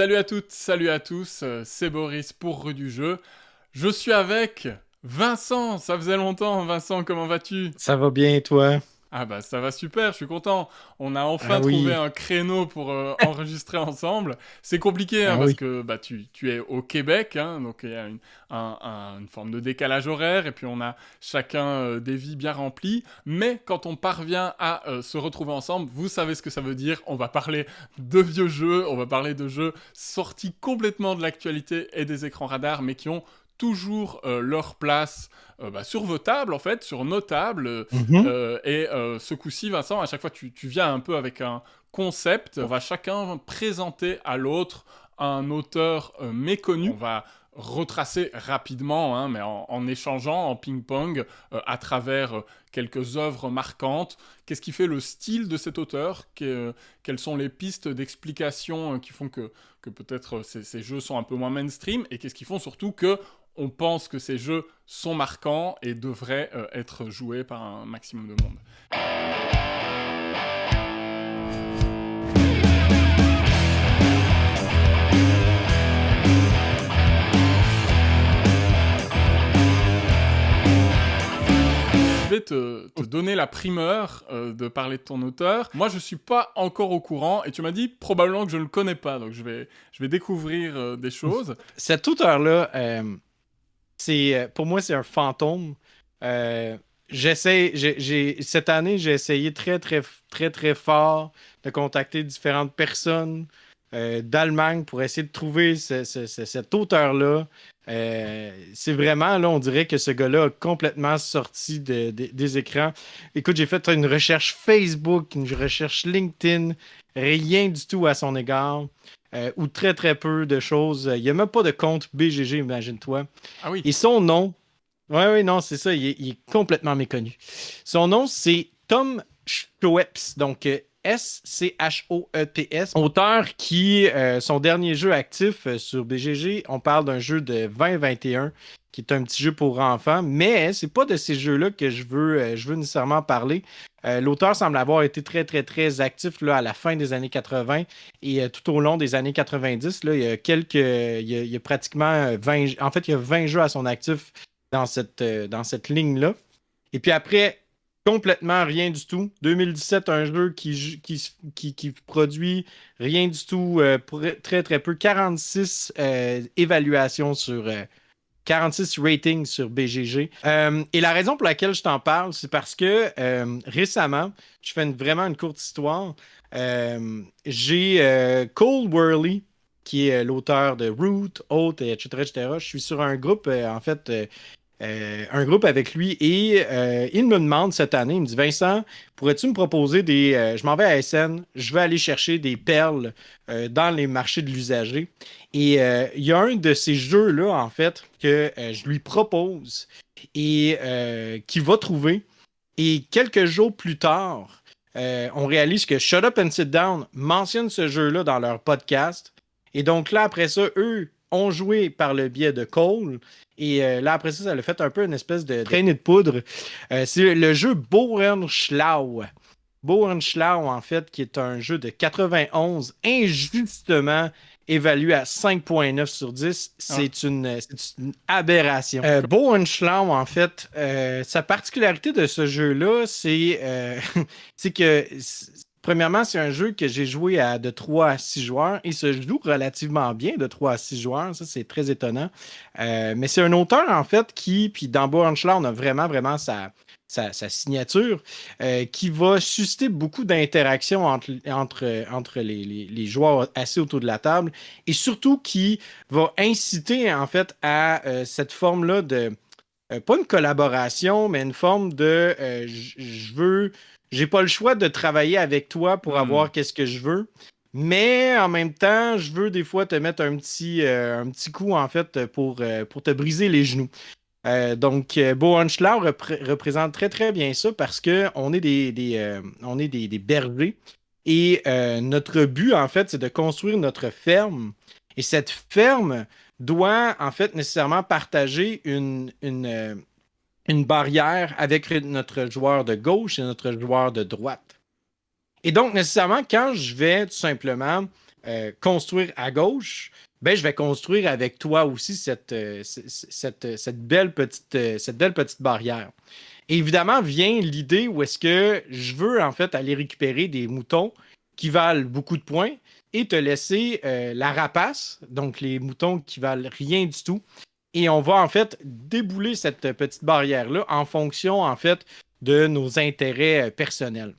Salut à toutes, salut à tous, c'est Boris pour Rue du Jeu. Je suis avec Vincent, ça faisait longtemps. Vincent, comment vas-tu? Ça va bien, toi? Ah bah ça va super, je suis content. On a Ah enfin trouvé oui, un créneau pour enregistrer ensemble. C'est compliqué hein, ah parce oui. que bah, tu es au Québec, hein, donc il y a une forme de décalage horaire et puis on a chacun des vies bien remplies. Mais quand on parvient à se retrouver ensemble, vous savez ce que ça veut dire. On va parler de vieux jeux, on va parler de jeux sortis complètement de l'actualité et des écrans radars, mais qui ont toujours leur place sur vos tables, en fait, sur nos tables. Mhm. Ce coup-ci, Vincent, à chaque fois, tu viens un peu avec un concept. On va chacun présenter à l'autre un auteur méconnu. On va retracer rapidement, hein, mais en échangeant, en ping-pong, à travers quelques œuvres marquantes. Qu'est-ce qui fait le style de cet auteur? Quelles sont les pistes d'explication qui font que peut-être ces jeux sont un peu moins mainstream? Et qu'est-ce qui font surtout que on pense que ces jeux sont marquants et devraient être joués par un maximum de monde. Je vais te donner la primeur de parler de ton auteur. Moi, je suis pas encore au courant et tu m'as dit probablement que je ne le connais pas, donc je vais découvrir des choses. Cet auteur-là, pour moi, c'est un fantôme. Cette année, j'ai essayé très, très, très, très fort de contacter différentes personnes d'Allemagne pour essayer de trouver cet auteur-là. C'est vraiment, là, on dirait que ce gars-là a complètement sorti des écrans. Écoute, j'ai fait une recherche Facebook, une recherche LinkedIn, rien du tout à son égard, ou très, très peu de choses. Il n'y a même pas de compte BGG, imagine-toi. Ah oui. Et son nom, oui, oui, non, c'est ça, il est complètement méconnu. Son nom, c'est Tom Schweppes, donc Schooeps, auteur qui, son dernier jeu actif sur BGG, on parle d'un jeu de 2021 qui est un petit jeu pour enfants, mais c'est pas de ces jeux-là que je veux nécessairement parler. L'auteur semble avoir été très, très, très actif là, à la fin des années 80 et tout au long des années 90. Là, il y a pratiquement 20, en fait, il y a 20 jeux à son actif dans cette ligne-là. Et puis après, complètement rien du tout. 2017, un jeu qui produit rien du tout, très très peu. 46 évaluations sur 46 ratings sur BGG. Et la raison pour laquelle je t'en parle, c'est parce que récemment, je fais vraiment une courte histoire. J'ai Cole Worley, qui est l'auteur de Root, Oath, etc., etc. Je suis sur un groupe, un groupe avec lui et il me demande cette année, il me dit Vincent, pourrais-tu me proposer des. Je m'en vais à SN, je vais aller chercher des perles dans les marchés de l'usager. Et il y a un de ces jeux-là, en fait, que je lui propose et qu'il va trouver. Et quelques jours plus tard, on réalise que Shut Up and Sit Down mentionne ce jeu-là dans leur podcast. Et donc là, après ça, eux ont joué par le biais de Cole. Et là, après ça, ça a fait un peu une espèce de traînée de poudre. C'est le jeu Bohrenschlau. Bohrenschlau, en fait, qui est un jeu de 91, injustement évalué à 5,9 sur 10. Ah, C'est une aberration. Bohrenschlau, en fait, sa particularité de ce jeu-là, c'est que premièrement, c'est un jeu que j'ai joué à de 3 à 6 joueurs et se joue relativement bien de 3 à 6 joueurs. Ça, c'est très étonnant. Mais c'est un auteur, en fait, puis dans Bohrenschlau, on a vraiment, vraiment sa signature qui va susciter beaucoup d'interactions entre les joueurs assis autour de la table et surtout qui va inciter, en fait, à cette forme-là de pas une collaboration, mais une forme de je veux, j'ai pas le choix de travailler avec toi pour hmm. avoir qu'est-ce que je veux. Mais en même temps, je veux des fois te mettre un petit coup en fait pour te briser les genoux. Bo Anschlau représente très très bien ça parce que on est des bergers et notre but en fait c'est de construire notre ferme et cette ferme doit en fait nécessairement partager une barrière avec notre joueur de gauche et notre joueur de droite. Et donc, nécessairement, quand je vais tout simplement construire à gauche, ben, je vais construire avec toi aussi cette belle petite barrière. Et évidemment, vient l'idée où est-ce que je veux en fait aller récupérer des moutons qui valent beaucoup de points et te laisser la rapace, donc les moutons qui valent rien du tout. Et on va en fait débouler cette petite barrière-là en fonction en fait de nos intérêts personnels.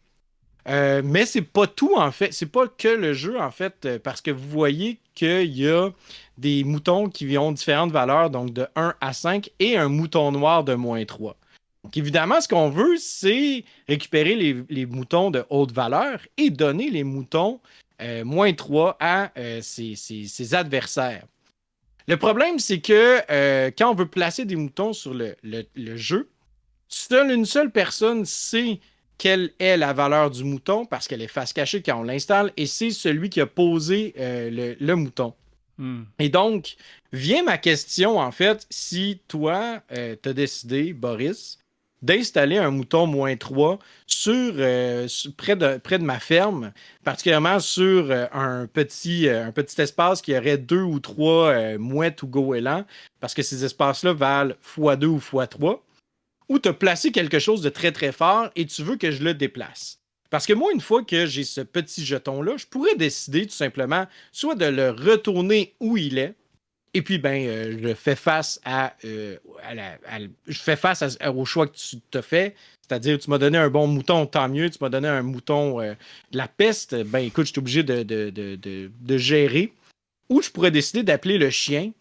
Mais c'est pas tout en fait, c'est pas que le jeu en fait, parce que vous voyez qu'il y a des moutons qui ont différentes valeurs, donc de 1 à 5 et un mouton noir de -3. Donc évidemment, ce qu'on veut, c'est récupérer les moutons de haute valeur et donner les moutons -3 à ses adversaires. Le problème, c'est que quand on veut placer des moutons sur le jeu, seule une seule personne sait quelle est la valeur du mouton parce qu'elle est face cachée quand on l'installe et c'est celui qui a posé le mouton. Et donc, vient ma question en fait, si toi, tu as décidé, Boris, d'installer un mouton -3 près de ma ferme, particulièrement sur un petit espace qui aurait 2 ou 3 mouettes ou goélands, parce que ces espaces-là valent x2 ou x3, ou tu as placé quelque chose de très très fort et tu veux que je le déplace. Parce que moi, une fois que j'ai ce petit jeton-là, je pourrais décider tout simplement soit de le retourner où il est, et puis, je fais face au choix que tu te fais. C'est-à-dire, tu m'as donné un bon mouton, tant mieux. Tu m'as donné un mouton de la peste. Ben, écoute, je suis obligé de gérer. Ou je pourrais décider d'appeler le chien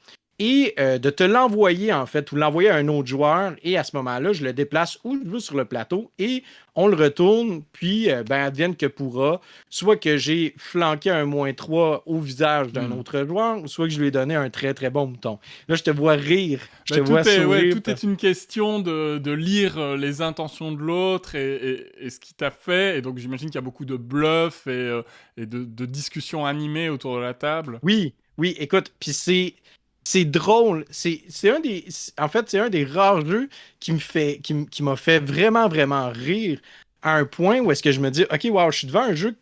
et de te l'envoyer, en fait, ou l'envoyer à un autre joueur. Et à ce moment-là, je le déplace où je veux sur le plateau et on le retourne. Puis, advienne que pourra. Soit que j'ai flanqué un -3 au visage d'un autre joueur, ou soit que je lui ai donné un très, très bon mouton. Là, je te vois rire. Je te vois sourire. Tout est une question de lire les intentions de l'autre et ce qu'il t'a fait. Et donc, j'imagine qu'il y a beaucoup de bluffs et de discussions animées autour de la table. Oui, oui, écoute, puis c'est drôle. En fait, c'est un des rares jeux qui m'a fait vraiment, vraiment rire à un point où est-ce que je me dis, OK, wow, je suis devant un jeu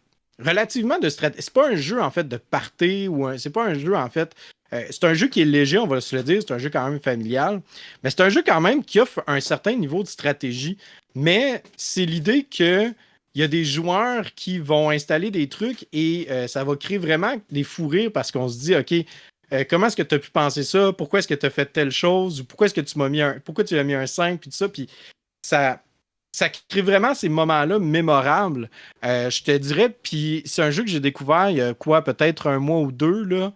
relativement de stratégie. C'est pas un jeu, en fait, de party c'est pas un jeu, en fait. C'est un jeu qui est léger, on va se le dire. C'est un jeu quand même familial. Mais c'est un jeu quand même qui offre un certain niveau de stratégie. Mais c'est l'idée que il y a des joueurs qui vont installer des trucs et ça va créer vraiment des fous rires parce qu'on se dit, OK, comment est-ce que tu as pu penser ça? Pourquoi est-ce que tu as fait telle chose? Ou pourquoi est-ce que pourquoi tu as mis un 5 puis tout ça? Puis ça, ça crée vraiment ces moments-là mémorables. Je te dirais, puis c'est un jeu que j'ai découvert il y a quoi, peut-être un mois ou deux, là.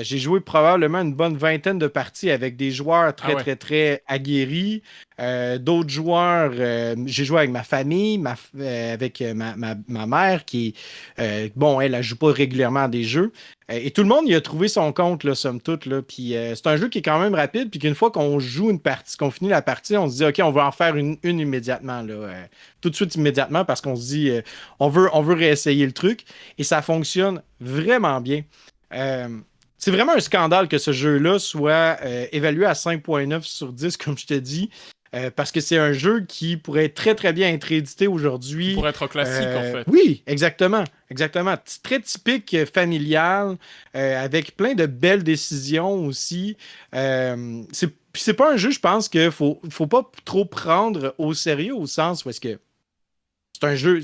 J'ai joué probablement une bonne vingtaine de parties avec des joueurs très, très, très aguerris. D'autres joueurs, j'ai joué avec ma famille, avec ma mère qui, bon, elle joue pas régulièrement à des jeux. Et tout le monde y a trouvé son compte, là, somme toute. Là. Puis c'est un jeu qui est quand même rapide, puis qu'une fois qu'on joue une partie, qu'on finit la partie, on se dit, OK, on va en faire une immédiatement, là, tout de suite immédiatement, parce qu'on se dit, on veut réessayer le truc. Et ça fonctionne vraiment bien. C'est vraiment un scandale que ce jeu-là soit évalué à 5,9 sur 10, comme je te dis. Parce que c'est un jeu qui pourrait très très bien être édité aujourd'hui. Pour être classique, en fait. Oui, exactement. Exactement. Très typique familial, avec plein de belles décisions aussi. C'est pas un jeu, je pense, qu'il faut pas trop prendre au sérieux, au sens où est-ce que c'est un jeu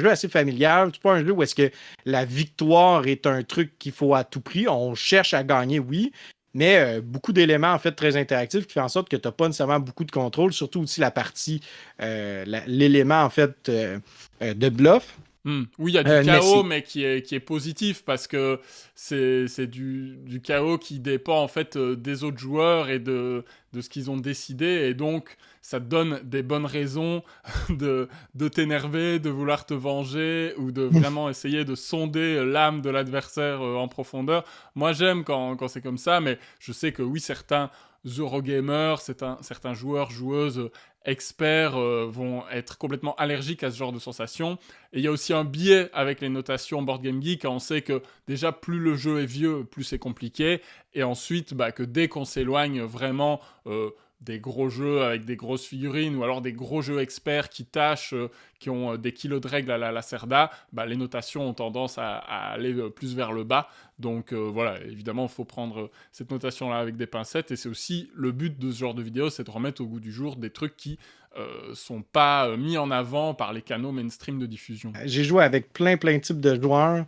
assez familial. C'est pas un jeu où est-ce que la victoire est un truc qu'il faut à tout prix. On cherche à gagner, oui, mais beaucoup d'éléments en fait très interactifs qui font en sorte que tu n'as pas nécessairement beaucoup de contrôle, surtout aussi la partie, l'élément en fait de bluff. Oui, il y a du chaos, mais qui est positif parce que c'est du chaos qui dépend en fait des autres joueurs et de ce qu'ils ont décidé. Et donc, ça te donne des bonnes raisons de t'énerver, de vouloir te venger ou de vraiment essayer de sonder l'âme de l'adversaire en profondeur. Moi, j'aime quand c'est comme ça, mais je sais que oui, certains Eurogamers, certains joueurs, joueuses experts vont être complètement allergiques à ce genre de sensations. Et il y a aussi un biais avec les notations Board Game Geek. On sait que déjà, plus le jeu est vieux, plus c'est compliqué. Et ensuite, que dès qu'on s'éloigne vraiment des gros jeux avec des grosses figurines ou alors des gros jeux experts qui tâchent, qui ont des kilos de règles à la Lacerda, les notations ont tendance à aller plus vers le bas. Donc voilà, évidemment, il faut prendre cette notation-là avec des pincettes, et c'est aussi le but de ce genre de vidéo, c'est de remettre au goût du jour des trucs qui sont pas mis en avant par les canaux mainstream de diffusion. J'ai joué avec plein de types de joueurs,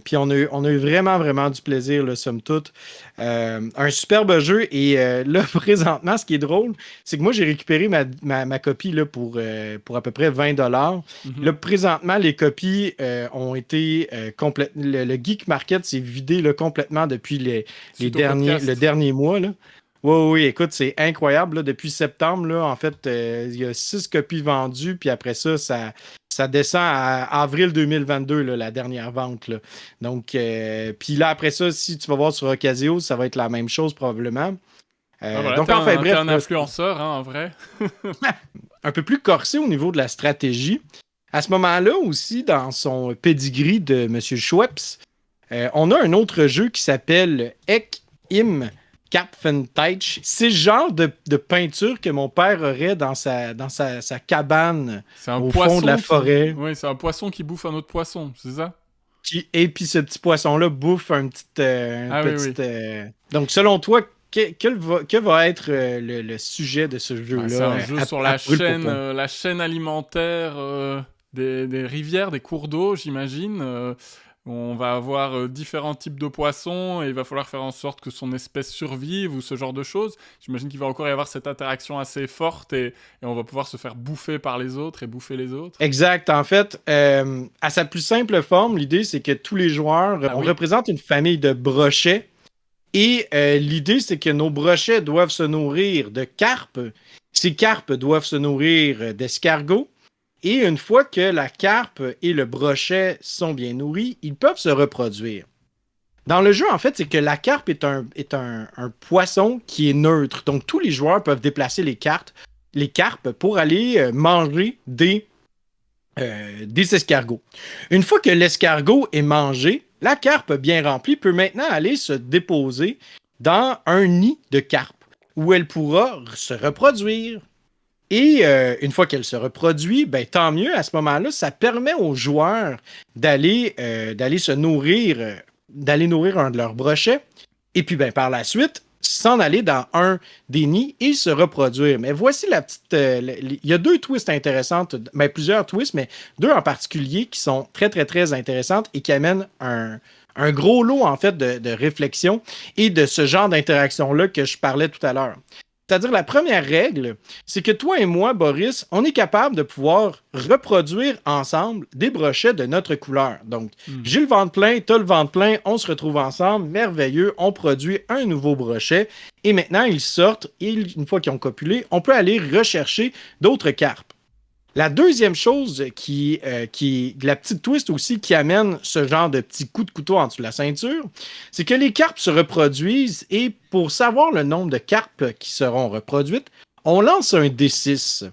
puis on a eu vraiment du plaisir, là, somme toute. Un superbe jeu, et là, présentement, ce qui est drôle, c'est que moi, j'ai récupéré ma copie là, pour à peu près 20$. Là, présentement, les copies ont été complètement... Le Geek Market s'est vidé là, complètement depuis le dernier mois, là. Oui, écoute, c'est incroyable. Là, depuis septembre, là, en fait, il y a 6 copies vendues, puis après ça descend à avril 2022, là, la dernière vente. Là. Donc, puis là, après ça, si tu vas voir sur Ocasio, ça va être la même chose probablement. Voilà, donc, enfin, bref. T'es un influenceur, hein, en vrai. Un peu plus corsé au niveau de la stratégie. À ce moment-là aussi, dans son pedigree de M. Schweppes, on a un autre jeu qui s'appelle Ek Im Kapfenteich. C'est le genre de peinture que mon père aurait dans sa cabane au fond de la forêt. Oui, c'est un poisson qui bouffe un autre poisson, c'est ça? Et puis ce petit poisson-là bouffe un petit... Oui. Donc, selon toi, que va être le sujet de ce jeu-là? C'est un jeu sur la chaîne alimentaire des rivières, des cours d'eau, j'imagine. On va avoir différents types de poissons, et il va falloir faire en sorte que son espèce survive ou ce genre de choses. J'imagine qu'il va encore y avoir cette interaction assez forte, et on va pouvoir se faire bouffer par les autres et bouffer les autres. Exact. En fait, à sa plus simple forme, l'idée, c'est que tous les joueurs, on représente une famille de brochets, et l'idée, c'est que nos brochets doivent se nourrir de carpes. Ces carpes doivent se nourrir d'escargots. Et une fois que la carpe et le brochet sont bien nourris, ils peuvent se reproduire. Dans le jeu, en fait, c'est que la carpe est un poisson qui est neutre. Donc, tous les joueurs peuvent déplacer les carpes pour aller manger des escargots. Une fois que l'escargot est mangé, la carpe bien remplie peut maintenant aller se déposer dans un nid de carpe où elle pourra se reproduire. Et une fois qu'elle se reproduit, ben, tant mieux, à ce moment-là, ça permet aux joueurs d'aller se nourrir, d'aller nourrir un de leurs brochets, et puis ben, par la suite, s'en aller dans un des nids et se reproduire. Mais voici la petite... il y a 2 twists intéressantes, ben, plusieurs twists, mais 2 en particulier qui sont très intéressantes et qui amènent un gros lot, en fait, de réflexion et de ce genre d'interaction-là que je parlais tout à l'heure. C'est-à-dire, la première règle, c'est que toi et moi, Boris, on est capable de pouvoir reproduire ensemble des brochets de notre couleur. Donc, j'ai le ventre plein, t'as le ventre plein, on se retrouve ensemble, merveilleux, on produit un nouveau brochet, et maintenant, ils sortent, et une fois qu'ils ont copulé, on peut aller rechercher d'autres carpes. La deuxième chose qui la petite twist aussi qui amène ce genre de petit coup de couteau en dessous de la ceinture, c'est que les carpes se reproduisent, et pour savoir le nombre de carpes qui seront reproduites, on lance un D6.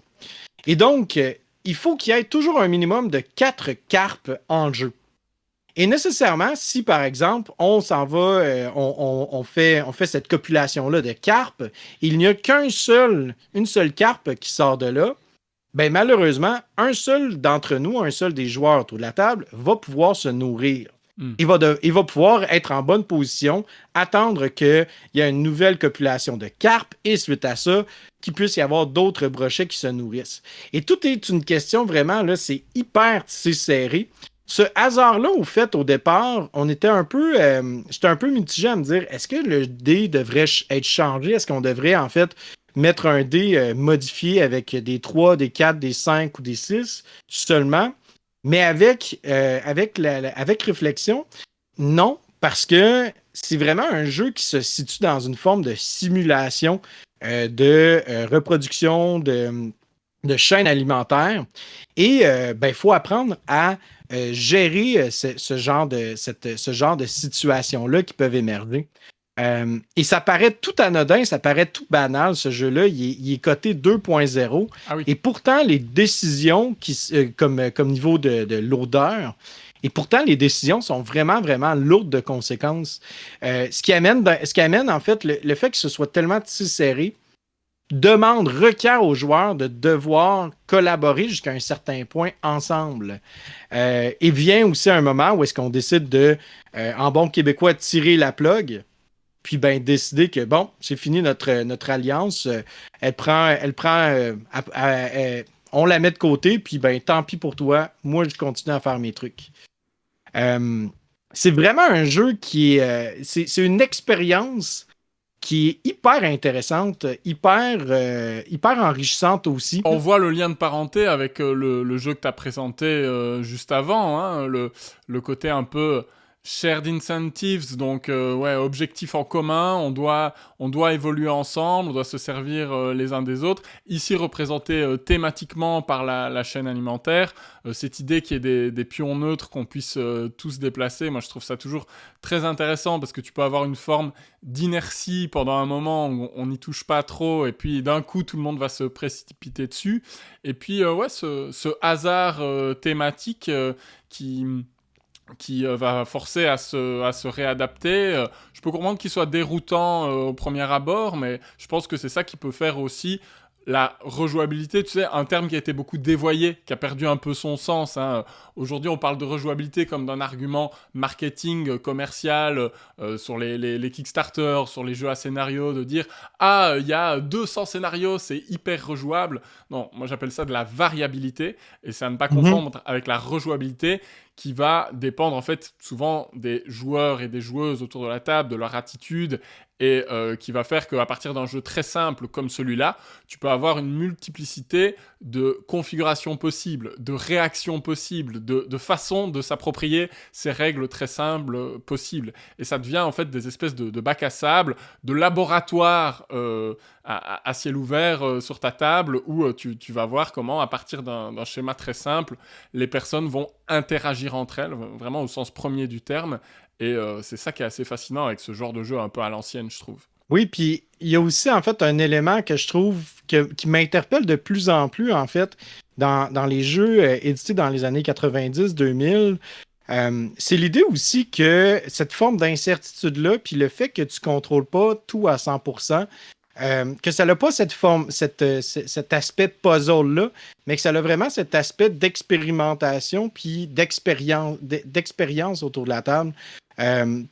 Et donc, il faut qu'il y ait toujours un minimum de 4 carpes en jeu. Et nécessairement, si par exemple, on s'en va, on fait cette copulation-là de carpes, il n'y a une seule carpe qui sort de là, ben malheureusement, un seul d'entre nous, un seul des joueurs autour de la table, va pouvoir se nourrir. Il va pouvoir être en bonne position, attendre qu'il y ait une nouvelle copulation de carpes, et suite à ça, qu'il puisse y avoir d'autres brochets qui se nourrissent. Et tout est une question vraiment, là, c'est hyper serré. Ce hasard-là, au fait, au départ, j'étais un peu mitigé à me dire, est-ce que le dé devrait être changé? Est-ce qu'on devrait, en fait, mettre un dé modifié avec des 3, des 4, des 5 ou des 6 seulement? Mais avec réflexion, non, parce que c'est vraiment un jeu qui se situe dans une forme de simulation de reproduction de chaîne alimentaire. Et il faut apprendre à gérer ce genre de situation-là qui peuvent émerger. Et ça paraît tout anodin, ça paraît tout banal, ce jeu-là. Il est coté 2.0. Ah oui. Et pourtant, les décisions, comme niveau de lourdeur, et pourtant, les décisions sont vraiment lourdes de conséquences. Ce qui amène, en fait, le fait que ce soit tellement serré, requiert aux joueurs de devoir collaborer jusqu'à un certain point ensemble. Et vient aussi un moment où est-ce qu'on décide de, en bon québécois, tirer la plug, puis ben décider que bon, c'est fini notre alliance, on la met de côté, puis ben tant pis pour toi, moi je continue à faire mes trucs. C'est vraiment un jeu qui est, c'est une expérience qui est hyper intéressante, hyper enrichissante aussi. On voit le lien de parenté avec le jeu que tu as présenté juste avant, hein, le côté un peu shared incentives, donc ouais, objectifs en commun, on doit évoluer ensemble, on doit se servir les uns des autres. Ici représenté thématiquement par la chaîne alimentaire, cette idée qu'il y ait des pions neutres qu'on puisse tous déplacer, moi je trouve ça toujours très intéressant parce que tu peux avoir une forme d'inertie pendant un moment où on n'y touche pas trop et puis d'un coup tout le monde va se précipiter dessus. Et puis ouais, ce hasard thématique qui va forcer à se réadapter. Je peux comprendre qu'il soit déroutant au premier abord, mais je pense que c'est ça qui peut faire aussi la rejouabilité, tu sais, un terme qui a été beaucoup dévoyé, qui a perdu un peu son sens, hein. Aujourd'hui, on parle de rejouabilité comme d'un argument marketing, commercial, sur les Kickstarter, sur les jeux à scénario, de dire « Ah, il y a 200 scénarios, c'est hyper rejouable ». Non, moi j'appelle ça de la variabilité, et c'est à ne pas confondre avec la rejouabilité, qui va dépendre en fait souvent des joueurs et des joueuses autour de la table, de leur attitude, et qui va faire qu'à partir d'un jeu très simple comme celui-là, tu peux avoir une multiplicité de configurations possibles, de réactions possibles, de façons de s'approprier ces règles très simples possibles. Et ça devient en fait des espèces de bacs à sable, de laboratoires à ciel ouvert sur ta table où tu vas voir comment, à partir d'un schéma très simple, les personnes vont interagir entre elles, vraiment au sens premier du terme. Et c'est ça qui est assez fascinant avec ce genre de jeu un peu à l'ancienne, je trouve. Oui, puis il y a aussi en fait un élément que je trouve qui m'interpelle de plus en plus en fait dans les jeux édités dans les années 90-2000. C'est l'idée aussi que cette forme d'incertitude-là, puis le fait que tu ne contrôles pas tout à 100%, que ça n'a pas cette forme, cet aspect de puzzle-là, mais que ça a vraiment cet aspect d'expérimentation puis d'expérience autour de la table.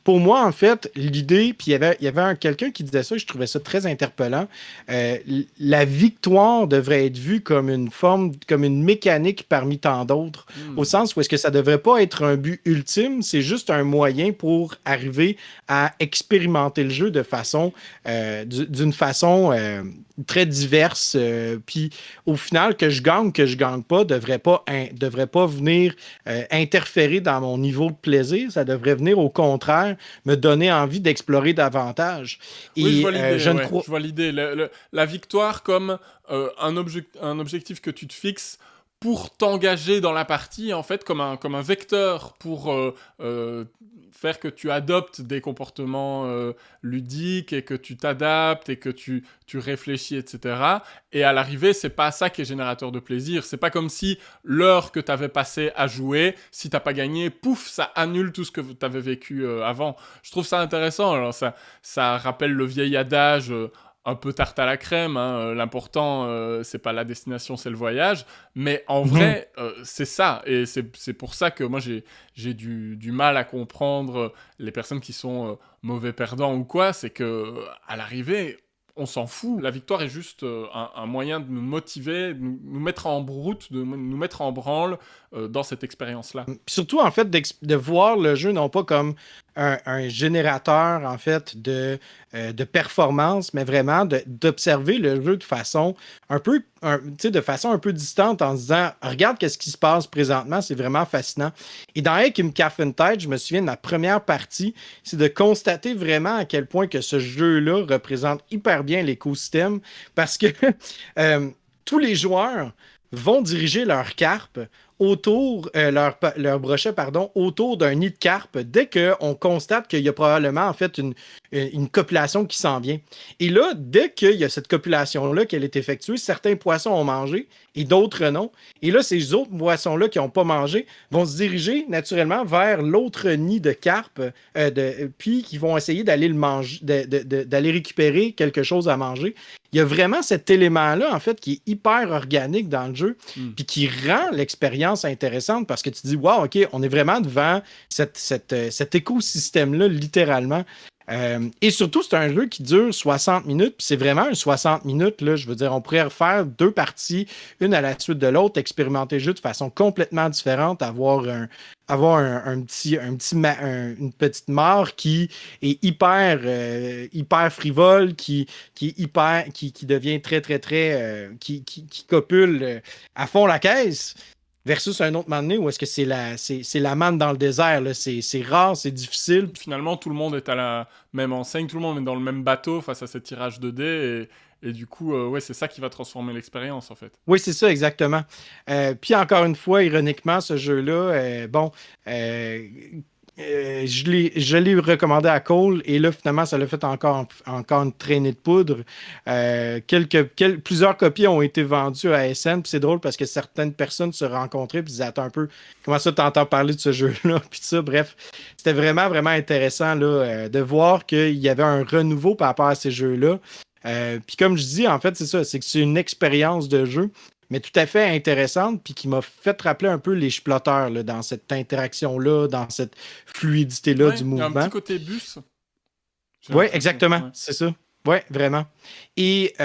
Pour moi, en fait, l'idée, puis il y avait quelqu'un qui disait ça, et je trouvais ça très interpellant. La victoire devrait être vue comme une mécanique parmi tant d'autres, au sens où est-ce que ça devrait pas être un but ultime, c'est juste un moyen pour arriver à expérimenter le jeu d'une façon très diverse. Puis au final, que je gagne pas, devrait pas venir interférer dans mon niveau de plaisir. Ça devrait venir au contraire me donner envie d'explorer davantage. Oui, je vois l'idée. La victoire comme un objectif que tu te fixes pour t'engager dans la partie, en fait, comme un vecteur pour faire que tu adoptes des comportements ludiques et que tu t'adaptes et que tu réfléchis, etc. Et à l'arrivée, c'est pas ça qui est générateur de plaisir. C'est pas comme si l'heure que tu avais passée à jouer, si t'as pas gagné, pouf, ça annule tout ce que tu avais vécu avant. Je trouve ça intéressant. Alors ça rappelle le vieil adage un peu tarte à la crème, hein. L'important, c'est pas la destination, c'est le voyage. Mais en vrai, c'est ça. Et c'est pour ça que moi, j'ai du mal à comprendre les personnes qui sont mauvais perdants ou quoi. C'est que à l'arrivée, on s'en fout. La victoire est juste un moyen de nous motiver, de nous mettre en route, de nous mettre en branle dans cette expérience-là. Surtout, en fait, de voir le jeu non pas comme un générateur, en fait, de performance, mais vraiment d'observer le jeu de façon de façon un peu distante en se disant « Regarde qu'est-ce qui se passe présentement, c'est vraiment fascinant. » Et dans Kim Tide, je me souviens de ma première partie, c'est de constater vraiment à quel point que ce jeu-là représente hyper bien l'écosystème parce que tous les joueurs vont diriger leur carpe autour, leur brochet, pardon, autour d'un nid de carpe dès qu'on constate qu'il y a probablement en fait une copulation qui s'en vient. Et là, dès qu'il y a cette copulation-là qu'elle est effectuée, certains poissons ont mangé et d'autres non. Et là, ces autres poissons-là qui n'ont pas mangé vont se diriger naturellement vers l'autre nid de carpe, puis qui vont essayer d'aller le manger, d'aller récupérer quelque chose à manger. il y a vraiment cet élément-là, en fait, qui est hyper organique dans le jeu, puis qui rend l'expérience intéressante parce que tu dis, wow, OK, on est vraiment devant cet écosystème-là, littéralement. Et surtout, c'est un jeu qui dure 60 minutes, puis c'est vraiment un 60 minutes, là, je veux dire, on pourrait refaire 2 parties, une à la suite de l'autre, expérimenter le jeu de façon complètement différente, avoir une petite mort qui est hyper frivole, qui devient très, très, très, qui copule à fond la caisse. Versus un autre moment donné où est-ce que c'est la manne dans le désert. Là. C'est rare, c'est difficile. Finalement, tout le monde est à la même enseigne, tout le monde est dans le même bateau face à ces tirages de dés. Et du coup, ouais, c'est ça qui va transformer l'expérience, en fait. Oui, c'est ça, exactement. Puis encore une fois, ironiquement, ce jeu-là, je l'ai recommandé à Cole et là, finalement, ça l'a fait encore une traînée de poudre. Plusieurs copies ont été vendues à SN. Puis c'est drôle parce que certaines personnes se rencontraient et disaient attends un peu, comment ça t'entends parler de ce jeu-là? Puis ça, bref, c'était vraiment, vraiment intéressant là, de voir qu'il y avait un renouveau par rapport à ces jeux-là. Puis comme je dis, en fait, c'est ça, c'est que c'est une expérience de jeu, mais tout à fait intéressante, puis qui m'a fait rappeler un peu les Splotters là, dans cette interaction-là, dans cette fluidité-là du mouvement. Il y a un petit côté bus. Oui, exactement, ouais. C'est ça. Oui, vraiment. Et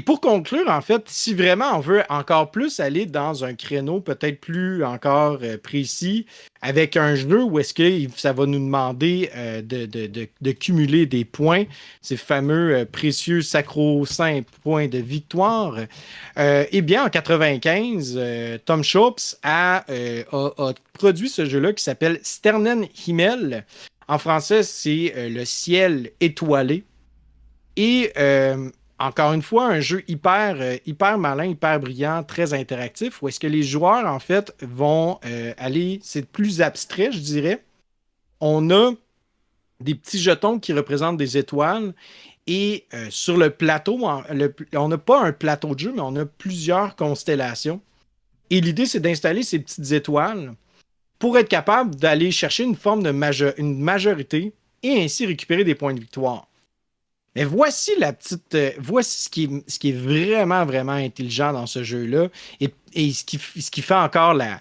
pour conclure, en fait, si vraiment on veut encore plus aller dans un créneau peut-être plus encore précis, avec un jeu où est-ce que ça va nous demander de cumuler des points, ces fameux précieux sacro-saints points de victoire, eh bien, en 95, Tom Shops a produit ce jeu-là qui s'appelle Sternenhimmel. En français, c'est le ciel étoilé. Et encore une fois, un jeu hyper malin, hyper brillant, très interactif, où est-ce que les joueurs, en fait, vont aller, c'est plus abstrait, je dirais. On a des petits jetons qui représentent des étoiles. Et sur le plateau, on n'a pas un plateau de jeu, mais on a plusieurs constellations. Et l'idée, c'est d'installer ces petites étoiles pour être capable d'aller chercher une forme de une majorité et ainsi récupérer des points de victoire. Mais voici voici ce qui est vraiment, vraiment intelligent dans ce jeu-là et ce qui fait encore la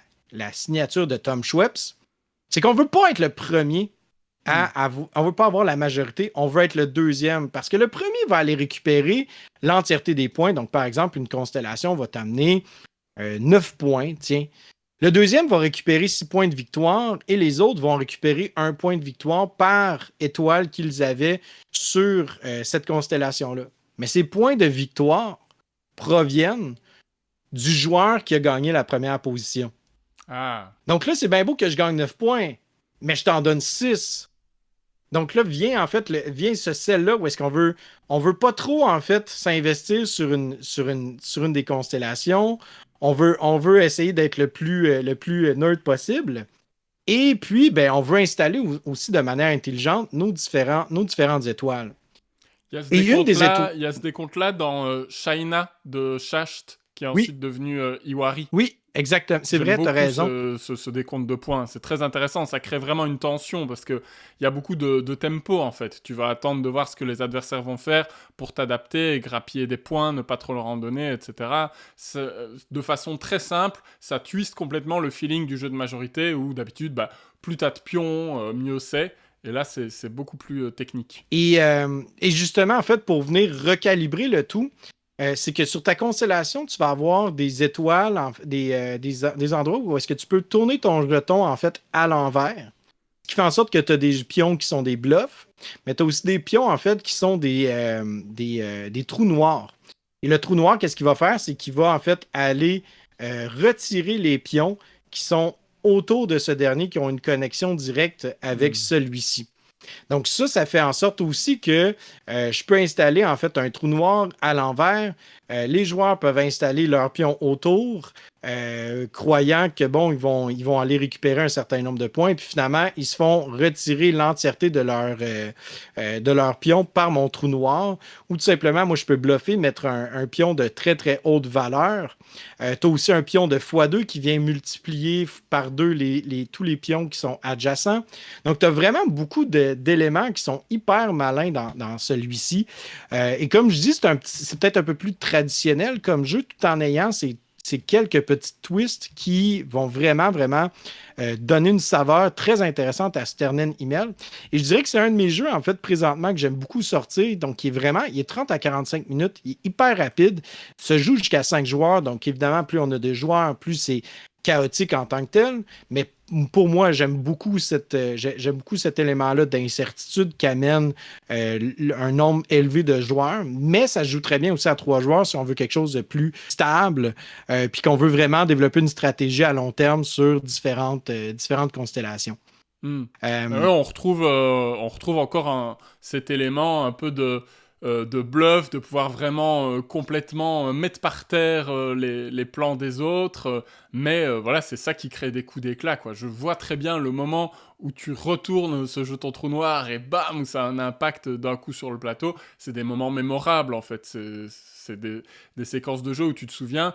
signature de Tom Schweppes, c'est qu'on ne veut pas être le premier on ne veut pas avoir la majorité, on veut être le deuxième parce que le premier va aller récupérer l'entièreté des points. Donc, par exemple, une constellation va t'amener 9 points, tiens. Le deuxième va récupérer 6 points de victoire et les autres vont récupérer 1 point de victoire par étoile qu'ils avaient sur cette constellation-là. Mais ces points de victoire proviennent du joueur qui a gagné la première position. Ah. Donc là, c'est bien beau que je gagne 9 points, mais je t'en donne 6. Donc là, vient ce celle-là où est-ce qu'on veut pas trop, en fait, s'investir sur une des constellations. On veut essayer d'être le plus nerd possible. Et puis, ben, on veut installer aussi de manière intelligente nos différentes étoiles. Il y a ce décompte-là dans Shaina de Shacht, qui est ensuite devenu Iwari. Oui, exactement. C'est vrai, tu as raison. Ce décompte de points, c'est très intéressant. Ça crée vraiment une tension parce qu'il y a beaucoup de tempo en fait. Tu vas attendre de voir ce que les adversaires vont faire pour t'adapter, grappiller des points, ne pas trop leur en donner, etc. De façon très simple, ça twiste complètement le feeling du jeu de majorité où d'habitude, plus t'as de pions, mieux c'est. Et là, c'est beaucoup plus technique. Et justement, en fait, pour venir recalibrer le tout, c'est que sur ta constellation, tu vas avoir des étoiles, des endroits où est-ce que tu peux tourner ton jeton en fait à l'envers, ce qui fait en sorte que tu as des pions qui sont des bluffs, mais tu as aussi des pions en fait qui sont des trous noirs. Et le trou noir, qu'est-ce qu'il va faire? C'est qu'il va en fait aller retirer les pions qui sont autour de ce dernier, qui ont une connexion directe avec celui-ci. Donc ça fait en sorte aussi que je peux installer en fait un trou noir à l'envers. Les joueurs peuvent installer leurs pions autour croyant que bon, ils vont aller récupérer un certain nombre de points, puis finalement, ils se font retirer l'entièreté de leur pion par mon trou noir, ou tout simplement, moi, je peux bluffer, mettre un pion de très, très haute valeur. Tu as aussi un pion de x2 qui vient multiplier par 2 tous les pions qui sont adjacents. Donc, tu as vraiment beaucoup d'éléments qui sont hyper malins dans celui-ci. Et comme je dis, c'est peut-être un peu plus traditionnel comme jeu, tout en ayant ces quelques petits twists qui vont vraiment, vraiment donner une saveur très intéressante à Sternen Email. Et je dirais que c'est un de mes jeux, en fait, présentement, que j'aime beaucoup sortir. Donc, il est 30 à 45 minutes. Il est hyper rapide. Il se joue jusqu'à 5 joueurs. Donc, évidemment, plus on a de joueurs, plus c'est chaotique en tant que tel. Mais pour moi, j'aime beaucoup cet élément-là d'incertitude qu'amène un nombre élevé de joueurs. Mais ça se joue très bien aussi à 3 joueurs si on veut quelque chose de plus stable, puis qu'on veut vraiment développer une stratégie à long terme sur différentes constellations. On retrouve encore cet élément un peu de bluff, de pouvoir vraiment complètement mettre par terre les plans des autres. Mais voilà, c'est ça qui crée des coups d'éclat, quoi. Je vois très bien le moment où tu retournes ce jeton trou noir et bam, ça a un impact d'un coup sur le plateau. C'est des moments mémorables, en fait. C'est des séquences de jeu où tu te souviens.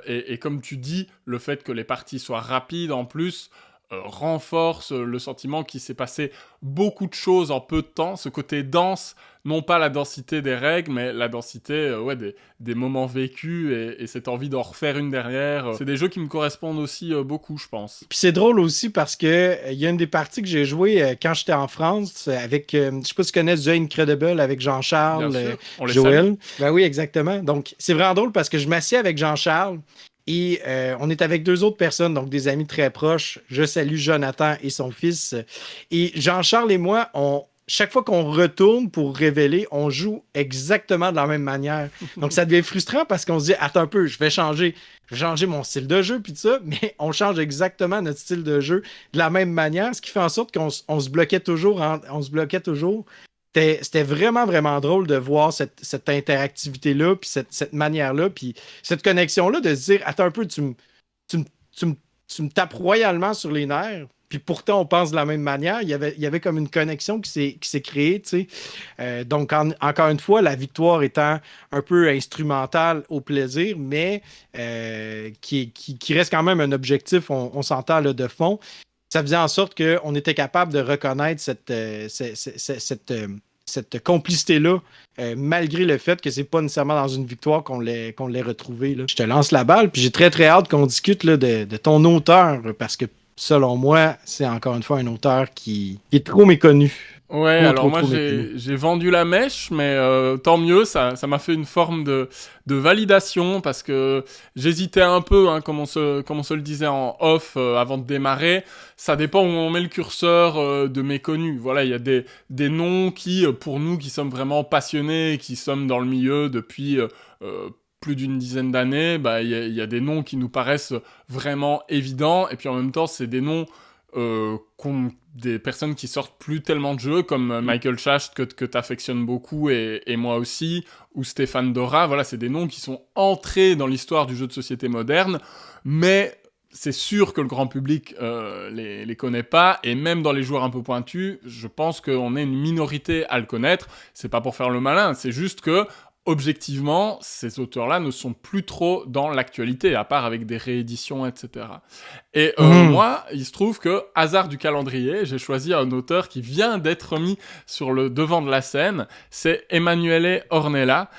Et comme tu dis, le fait que les parties soient rapides, en plus, renforce le sentiment qu'il s'est passé beaucoup de choses en peu de temps. Ce côté dense, non pas la densité des règles, mais la densité des moments vécus et cette envie d'en refaire une derrière. C'est des jeux qui me correspondent aussi beaucoup, je pense. Puis c'est drôle aussi parce que il y a une des parties que j'ai jouées quand j'étais en France avec, je sais pas si tu connais The Incredible avec Jean-Charles, Joël. Ben oui, exactement. Donc c'est vraiment drôle parce que je m'assieds avec Jean-Charles. Et on est avec 2 autres personnes, donc des amis très proches. Je salue Jonathan et son fils. Et Jean-Charles et moi, chaque fois qu'on retourne pour révéler, on joue exactement de la même manière. Donc ça devient frustrant parce qu'on se dit, attends un peu, je vais changer mon style de jeu, puis tout ça, mais on change exactement notre style de jeu de la même manière, ce qui fait en sorte qu'on se bloquait toujours. C'était vraiment, vraiment drôle de voir cette interactivité-là, puis cette manière-là, puis cette connexion-là, de se dire, attends un peu, tu me tapes royalement sur les nerfs, puis pourtant, on pense de la même manière. Il y avait comme une connexion qui s'est créée, tu sais. Donc, encore une fois, la victoire étant un peu instrumentale au plaisir, mais qui reste quand même un objectif, on s'entend là, de fond. Ça faisait en sorte qu'on était capable de reconnaître cette complicité-là, malgré le fait que c'est pas nécessairement dans une victoire qu'on l'ait retrouvé. Là. Je te lance la balle, puis j'ai très très hâte qu'on discute là, de ton auteur, parce que selon moi, c'est encore une fois un auteur qui est trop méconnu. Ouais, alors moi j'ai vendu la mèche, mais tant mieux, ça m'a fait une forme de validation, parce que j'hésitais un peu, hein, comme on se le disait en off avant de démarrer. Ça dépend où on met le curseur de méconnus. Voilà, il y a des noms qui, pour nous qui sommes vraiment passionnés, qui sommes dans le milieu depuis plus d'une dizaine d'années, bah il y a des noms qui nous paraissent vraiment évidents, et puis en même temps c'est des noms des personnes qui sortent plus tellement de jeux, comme Michael Schacht que t'affectionnes beaucoup, et moi aussi, ou Stéphane Dora. Voilà, c'est des noms qui sont entrés dans l'histoire du jeu de société moderne, mais c'est sûr que le grand public les connaît pas, et même dans les joueurs un peu pointus, je pense qu'on est une minorité à le connaître. C'est pas pour faire le malin, c'est juste que objectivement, ces auteurs-là ne sont plus trop dans l'actualité, à part avec des rééditions, etc. Et moi, il se trouve que, hasard du calendrier, j'ai choisi un auteur qui vient d'être mis sur le devant de la scène, c'est Emanuele Ornella.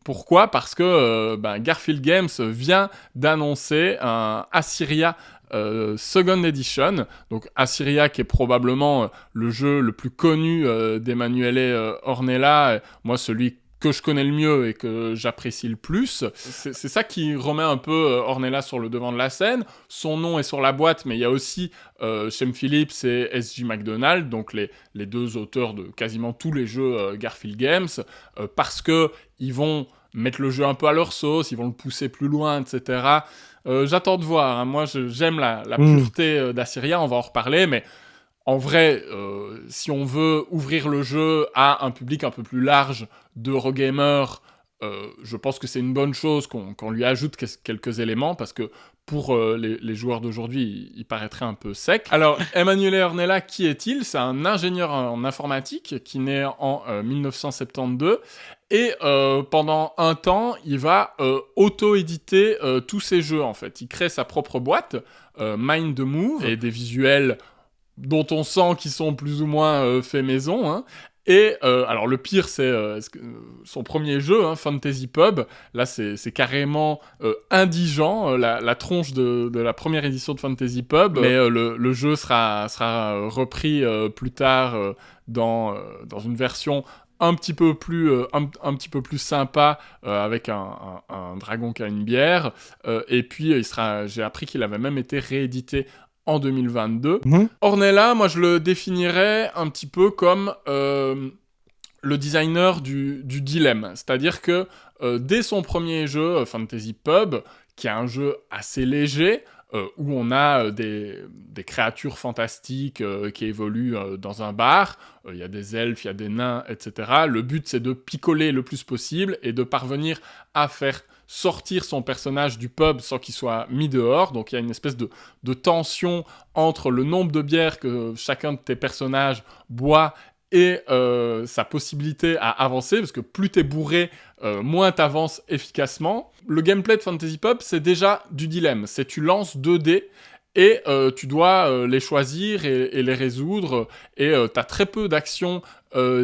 Pourquoi ? Parce que Garfield Games vient d'annoncer un Assyria Second Edition, donc Assyria qui est probablement le jeu le plus connu d'Emanuele Ornella, moi celui que je connais le mieux et que j'apprécie le plus. C'est ça qui remet un peu Ornella sur le devant de la scène. Son nom est sur la boîte, mais il y a aussi Shem Phillips et S.J. McDonald, donc les 2 auteurs de quasiment tous les jeux Garfield Games, parce que ils vont mettre le jeu un peu à leur sauce, ils vont le pousser plus loin, etc. J'attends de voir, hein. Moi j'aime la pureté d'Assyria, on va en reparler, mais en vrai, si on veut ouvrir le jeu à un public un peu plus large d'Eurogamer je pense que c'est une bonne chose qu'on lui ajoute quelques éléments, parce que pour les joueurs d'aujourd'hui, il paraîtrait un peu sec. Alors, Emanuele Ornella, qui est-il? C'est un ingénieur en informatique qui naît en 1972. Et pendant un temps, il va auto-éditer tous ses jeux, en fait. Il crée sa propre boîte, Mind the Move, et des visuels dont on sent qu'ils sont plus ou moins faits maison, hein. Et alors le pire, c'est son premier jeu, hein, Fantasy Pub. Là, c'est carrément indigent, la tronche de la première édition de Fantasy Pub. Mais le jeu sera repris plus tard dans une version un petit peu plus sympa, avec un dragon qui a une bière. Et puis, j'ai appris qu'il avait même été réédité en 2022. Ornella, moi je le définirais un petit peu comme le designer du dilemme. C'est-à-dire que dès son premier jeu, Fantasy Pub, qui est un jeu assez léger, où on a des créatures fantastiques qui évoluent dans un bar, il y a des elfes, il y a des nains, etc. Le but, c'est de picoler le plus possible et de parvenir à faire sortir son personnage du pub sans qu'il soit mis dehors. Donc il y a une espèce de tension entre le nombre de bières que chacun de tes personnages boit et sa possibilité à avancer, parce que plus t'es bourré, moins t'avances efficacement. Le gameplay de Fantasy Pub, c'est déjà du dilemme. C'est tu lances 2 dés et tu dois les choisir et les résoudre. Et t'as très peu d'actions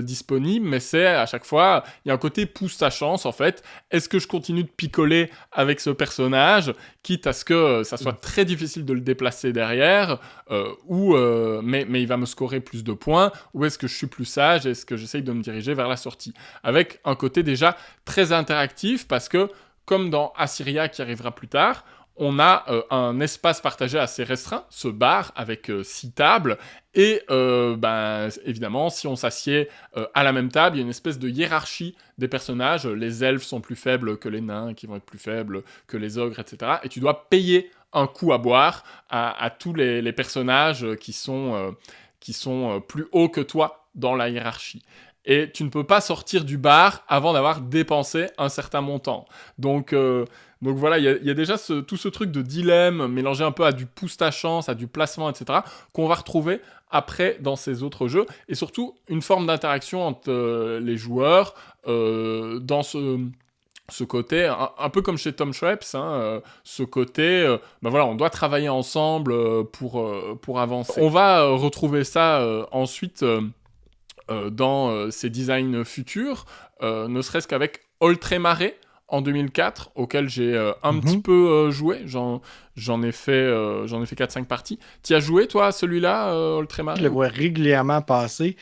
disponibles, mais c'est à chaque fois, il y a un côté pousse ta chance, en fait. Est-ce que je continue de picoler avec ce personnage, quitte à ce que ça soit très difficile de le déplacer derrière, mais il va me scorer plus de points, ou est-ce que je suis plus sage, est-ce que j'essaye de me diriger vers la sortie, avec un côté déjà très interactif, parce que, comme dans Assyria qui arrivera plus tard, on a un espace partagé assez restreint, ce bar avec 6 tables, et évidemment, si on s'assied à la même table, il y a une espèce de hiérarchie des personnages. Les elfes sont plus faibles que les nains, qui vont être plus faibles que les ogres, etc. Et tu dois payer un coup à boire à tous les personnages qui sont plus hauts que toi dans la hiérarchie. Et tu ne peux pas sortir du bar avant d'avoir dépensé un certain montant. Donc voilà, il y a déjà tout ce truc de dilemme mélangé un peu à du pousse ta chance, à du placement, etc., qu'on va retrouver après dans ces autres jeux. Et surtout, une forme d'interaction entre les joueurs dans ce côté, un peu comme chez Tom Schweppes, hein, ce côté, on doit travailler ensemble pour avancer. On va retrouver ça ensuite dans ses designs futurs, ne serait-ce qu'avec Oltremare en 2004, auquel j'ai un petit peu joué. J'en ai fait 4-5 parties. Tu as joué, toi, à celui-là, Oltremare? Je le vois régulièrement passer.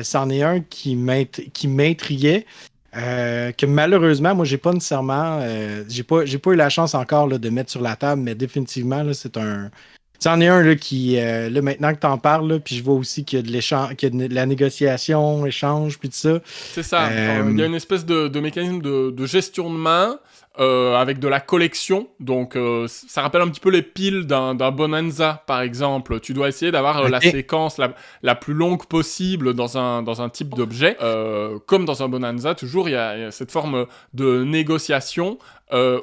C'en est un qui m'intriguait. Que malheureusement, moi, j'ai pas nécessairement. J'ai pas eu la chance encore là, de mettre sur la table, mais définitivement, là, c'est un. C'en est un là, qui, là, maintenant que tu en parles, puis je vois aussi qu'il y a de l'échange, qu'il y a de la négociation, échange, puis tout ça. C'est ça. Il y a une espèce de mécanisme de gestion de main avec de la collection. Donc, ça rappelle un petit peu les piles d'un Bonanza, par exemple. Tu dois essayer d'avoir la séquence la plus longue possible dans un type d'objet. Comme dans un Bonanza, toujours, il y a cette forme de négociation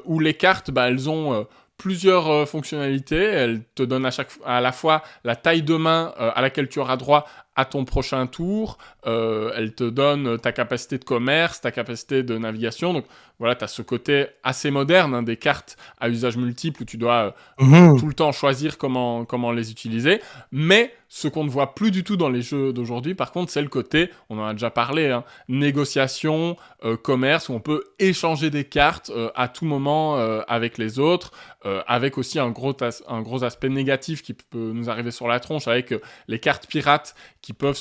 où les cartes, elles ont plusieurs fonctionnalités. Elles te donnent à la fois la taille de main à laquelle tu auras droit à ton prochain tour. Elle te donne ta capacité de commerce, ta capacité de navigation. Donc voilà, tu as ce côté assez moderne, hein, des cartes à usage multiple où tu dois tout le temps choisir comment les utiliser. Mais ce qu'on ne voit plus du tout dans les jeux d'aujourd'hui, par contre, c'est le côté, on en a déjà parlé, hein, négociation, commerce, où on peut échanger des cartes à tout moment avec les autres, avec aussi un gros aspect négatif qui peut nous arriver sur la tronche, avec les cartes pirates qui peuvent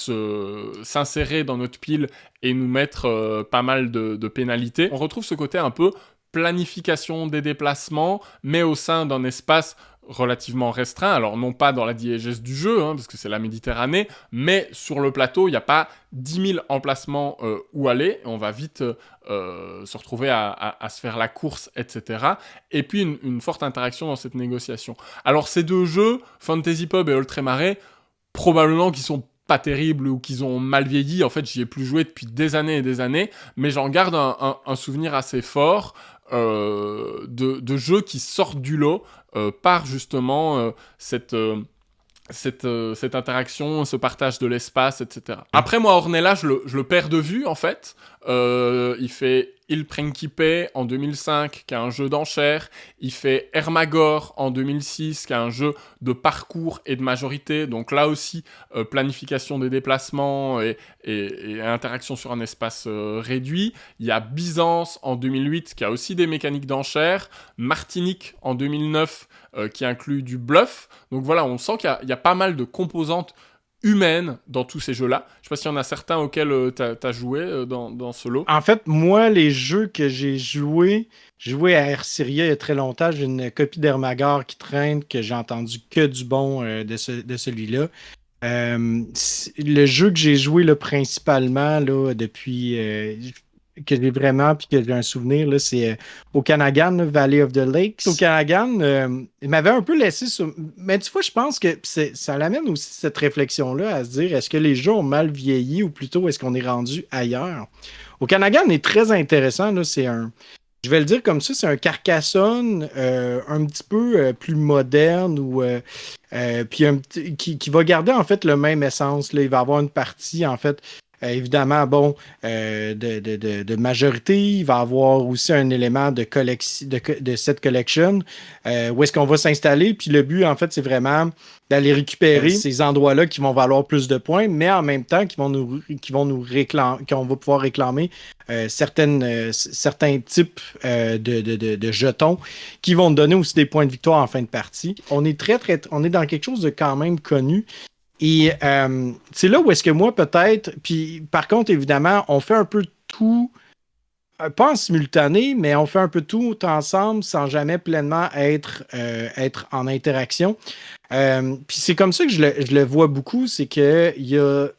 s'insérer dans notre pile et nous mettre pas mal de pénalités. On retrouve ce côté un peu planification des déplacements, mais au sein d'un espace relativement restreint. Alors non pas dans la diégèse du jeu, hein, parce que c'est la Méditerranée, mais sur le plateau, il n'y a pas 10 000 emplacements où aller. On va vite se retrouver à se faire la course, etc. Et puis une forte interaction dans cette négociation. Alors ces deux jeux, Fantasy Pub et Oltremare, probablement qu'ils sont pas terribles ou qu'ils ont mal vieilli. En fait, j'y ai plus joué depuis des années et des années, mais j'en garde un souvenir assez fort de jeux qui sortent du lot par justement cette interaction, ce partage de l'espace, etc. Après, moi, Ornella, je le perds de vue, en fait. Il fait Il Principe en 2005, qui est un jeu d'enchères. Il fait Hermagor en 2006, qui est un jeu de parcours et de majorité. Donc là aussi, planification des déplacements et interaction sur un espace réduit. Il y a Byzance en 2008, qui a aussi des mécaniques d'enchères. Martinique en 2009, qui inclut du bluff. Donc voilà, on sent qu'il y a pas mal de composantes humaines dans tous ces jeux-là. Je sais pas s'il y en a certains auxquels t'as joué dans ce lot. En fait, moi, les jeux que j'ai joué à Air Syria il y a très longtemps. J'ai une copie d'Hermagor qui traîne, que j'ai entendu que du bon de celui-là. Le jeu que j'ai joué là, principalement là, depuis que j'ai vraiment, puis que j'ai un souvenir, là, c'est Okanagan, là, Valley of the Lakes. Okanagan, il m'avait un peu laissé sur... Mais tu vois, je pense que ça l'amène aussi cette réflexion-là à se dire, est-ce que les jeux ont mal vieilli ou plutôt est-ce qu'on est rendu ailleurs? Okanagan est très intéressant, là, je vais le dire comme ça, c'est un Carcassonne un petit peu plus moderne ou puis qui va garder en fait le même essence. Là. Il va avoir une partie en fait évidemment de majorité. Il va avoir aussi un élément de set collection où est-ce qu'on va s'installer. Puis le but en fait c'est vraiment d'aller récupérer ces endroits-là qui vont valoir plus de points, mais en même temps qu'on va pouvoir réclamer certains types de jetons qui vont te donner aussi des points de victoire en fin de partie. On est on est dans quelque chose de quand même connu. Et c'est là où est-ce que moi, peut-être, puis par contre, évidemment, on fait un peu tout, pas en simultané, mais on fait un peu tout ensemble sans jamais pleinement être en interaction. Puis c'est comme ça que je le vois beaucoup, c'est qu'il y a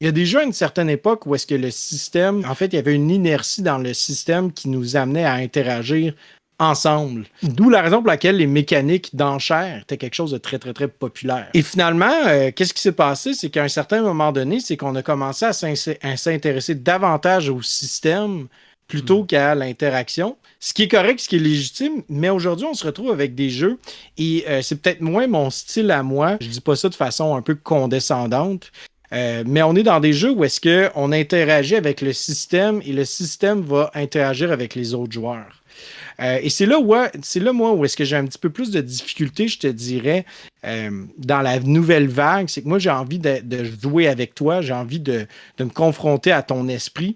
des jeux à une certaine époque où est-ce que le système, en fait, il y avait une inertie dans le système qui nous amenait à interagir ensemble. D'où la raison pour laquelle les mécaniques d'enchères étaient quelque chose de très, très, très populaire. Et finalement, qu'est-ce qui s'est passé? C'est qu'à un certain moment donné, c'est qu'on a commencé à s'intéresser davantage au système plutôt qu'à l'interaction. Ce qui est correct, ce qui est légitime, mais aujourd'hui, on se retrouve avec des jeux et c'est peut-être moins mon style à moi. Je dis pas ça de façon un peu condescendante. Mais on est dans des jeux où est-ce qu'on interagit avec le système et le système va interagir avec les autres joueurs. Et c'est là, moi, où est-ce que j'ai un petit peu plus de difficulté, je te dirais, dans la nouvelle vague. C'est que moi, j'ai envie de jouer avec toi, j'ai envie de me confronter à ton esprit.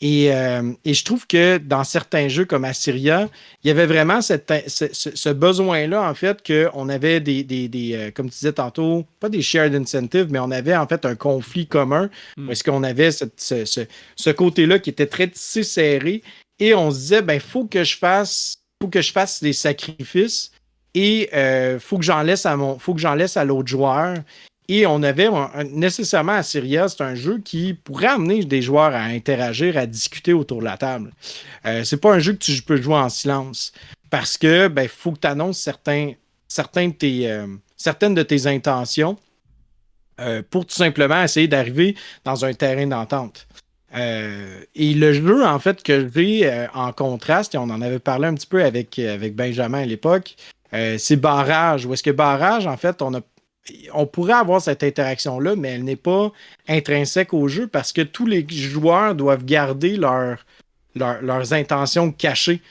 Et je trouve que dans certains jeux comme Assyria, il y avait vraiment ce besoin-là, en fait, qu'on avait des comme tu disais tantôt, pas des shared incentives, mais on avait en fait un conflit commun, où est-ce qu'on avait ce côté-là qui était très tissé serré. Et on se disait, ben, faut que je fasse des sacrifices et faut que j'en laisse à l'autre joueur. Et on avait nécessairement Assyria, c'est un jeu qui pourrait amener des joueurs à interagir, à discuter autour de la table. C'est pas un jeu que tu peux jouer en silence parce que ben, faut que tu annonces certaines de tes intentions pour tout simplement essayer d'arriver dans un terrain d'entente. Et le jeu, en fait, que j'ai en contraste, et on en avait parlé un petit peu avec Benjamin à l'époque, c'est Barrage. Où est-ce que Barrage, en fait, on pourrait avoir cette interaction-là, mais elle n'est pas intrinsèque au jeu parce que tous les joueurs doivent garder leurs intentions cachées.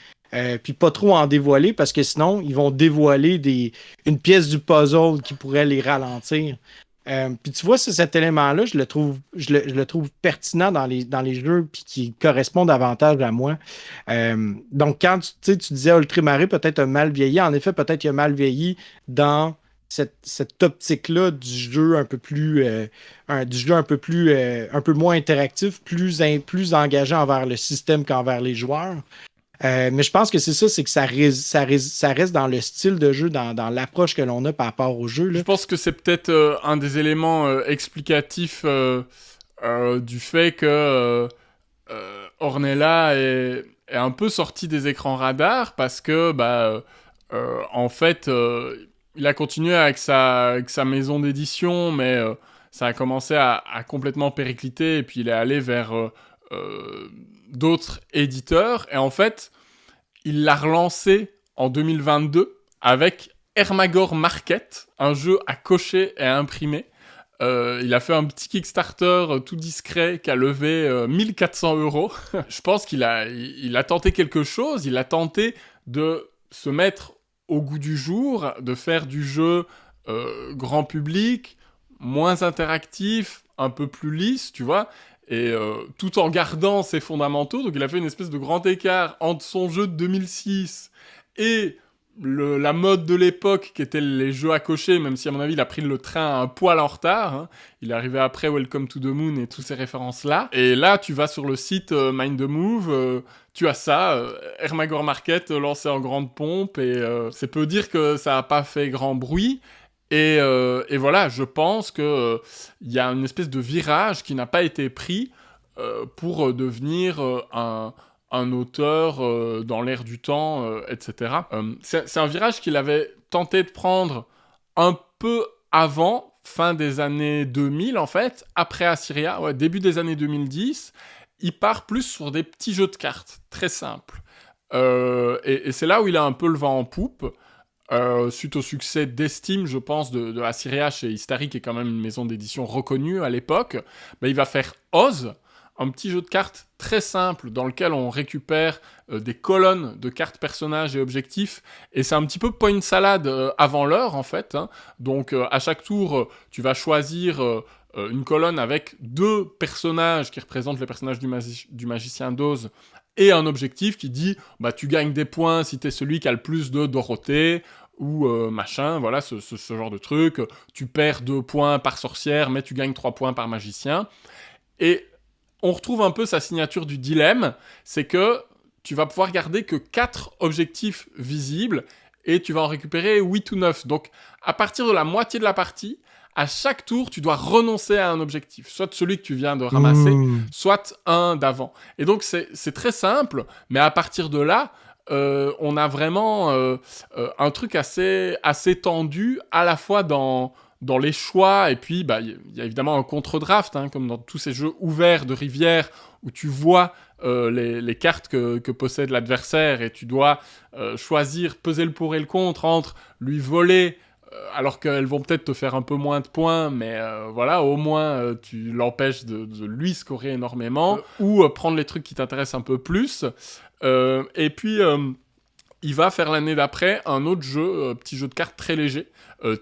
Puis pas trop en dévoiler parce que sinon, ils vont dévoiler une pièce du puzzle qui pourrait les ralentir. Puis tu vois, cet élément-là, je le trouve pertinent dans les jeux puis qui correspond davantage à moi. Donc, quand tu disais Ultramaré peut-être a mal vieilli, en effet, peut-être qu'il a mal vieilli dans cette optique-là du jeu un peu plus un peu moins interactif, plus engagé envers le système qu'envers les joueurs. Mais je pense que c'est ça, c'est que ça reste dans le style de jeu, dans l'approche que l'on a par rapport au jeu. Là. Je pense que c'est peut-être un des éléments explicatifs du fait que Ornella est un peu sorti des écrans radars parce que, en fait, il a continué avec sa maison d'édition, mais ça a commencé à complètement péricliter, et puis il est allé vers d'autres éditeurs, et en fait, il l'a relancé en 2022 avec Hermagor Market, un jeu à cocher et à imprimer. Il a fait un petit Kickstarter tout discret qui a levé 1400 €. Je pense qu'il a tenté quelque chose, il a tenté de se mettre au goût du jour, de faire du jeu grand public, moins interactif, un peu plus lisse, tu vois, et tout en gardant ses fondamentaux. Donc il a fait une espèce de grand écart entre son jeu de 2006 et la mode de l'époque qui était les jeux à cocher, même si à mon avis il a pris le train un poil en retard, hein. Il est arrivé après Welcome to the Moon et toutes ces références là, et là tu vas sur le site Mind the Move, tu as ça, Hermagor Market lancé en grande pompe, et c'est peu dire que ça a pas fait grand bruit. Et voilà, je pense que y a une espèce de virage qui n'a pas été pris pour devenir un auteur dans l'air du temps, etc. C'est un virage qu'il avait tenté de prendre un peu avant, fin des années 2000 en fait, après Assyria, ouais, début des années 2010. Il part plus sur des petits jeux de cartes, très simples. Et c'est là où il a un peu le vent en poupe. Suite au succès d'estime, je pense, de Assyria chez Istari, qui est quand même une maison d'édition reconnue à l'époque, il va faire Oz, un petit jeu de cartes très simple dans lequel on récupère des colonnes de cartes personnages et objectifs, et c'est un petit peu point salade avant l'heure en fait, hein. Donc à chaque tour, tu vas choisir une colonne avec 2 personnages qui représentent les personnages du magicien d'Oz, et un objectif qui dit tu gagnes des points si t'es celui qui a le plus de Dorothée, ou machin, voilà, ce genre de truc. Tu perds 2 points par sorcière, mais tu gagnes 3 points par magicien. Et on retrouve un peu sa signature du dilemme, c'est que tu vas pouvoir garder que 4 objectifs visibles, et tu vas en récupérer 8 ou 9. Donc, à partir de la moitié de la partie, à chaque tour, tu dois renoncer à un objectif. Soit celui que tu viens de ramasser, soit un d'avant. Et donc, c'est très simple, mais à partir de là, on a vraiment un truc assez tendu, à la fois dans les choix, et puis il y a évidemment un contre-draft, hein, comme dans tous ces jeux ouverts de rivière, où tu vois les cartes que possède l'adversaire, et tu dois choisir, peser le pour et le contre entre lui voler, alors qu'elles vont peut-être te faire un peu moins de points, mais voilà, au moins tu l'empêches de lui scorer énormément, ou prendre les trucs qui t'intéressent un peu plus. Et puis il va faire l'année d'après un autre jeu, petit jeu de cartes très léger,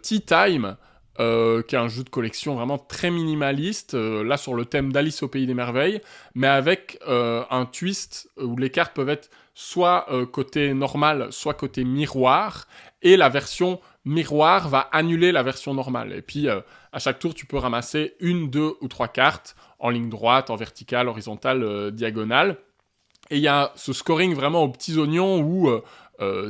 Tea Time, qui est un jeu de collection vraiment très minimaliste, là sur le thème d'Alice au Pays des Merveilles, mais avec un twist où les cartes peuvent être soit côté normal, soit côté miroir, et la version miroir va annuler la version normale. Et puis à chaque tour, tu peux ramasser 1, 2 ou 3 cartes en ligne droite, en verticale, horizontale, diagonale. Et il y a ce scoring vraiment aux petits oignons où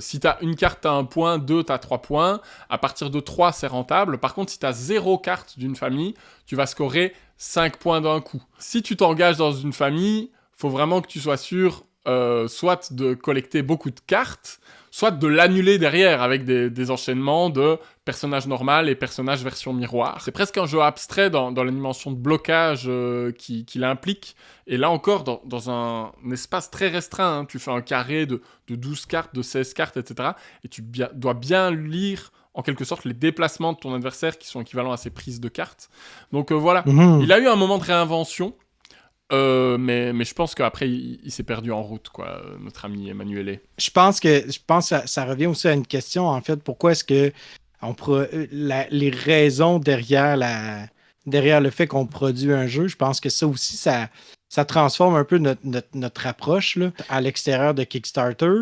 si t'as une carte, t'as 1 point, 2, t'as 3 points. À partir de 3, c'est rentable. Par contre, si t'as 0 carte d'une famille, tu vas scorer 5 points d'un coup. Si tu t'engages dans une famille, faut vraiment que tu sois sûr soit de collecter beaucoup de cartes, soit de l'annuler derrière avec des enchaînements de personnages normaux et personnages version miroir. C'est presque un jeu abstrait dans la dimension de blocage qu'il implique. Et là encore, dans un espace très restreint, hein, tu fais un carré de 12 cartes, de 16 cartes, etc. Et tu dois bien lire, en quelque sorte, les déplacements de ton adversaire qui sont équivalents à ses prises de cartes. Donc voilà, il a eu un moment de réinvention. Mais je pense qu'après il s'est perdu en route, quoi, notre ami Emmanuel. Je pense que ça revient aussi à une question, en fait. Pourquoi est-ce que les raisons derrière le fait qu'on produit un jeu, je pense que ça aussi, ça transforme un peu notre approche là, à l'extérieur de Kickstarter.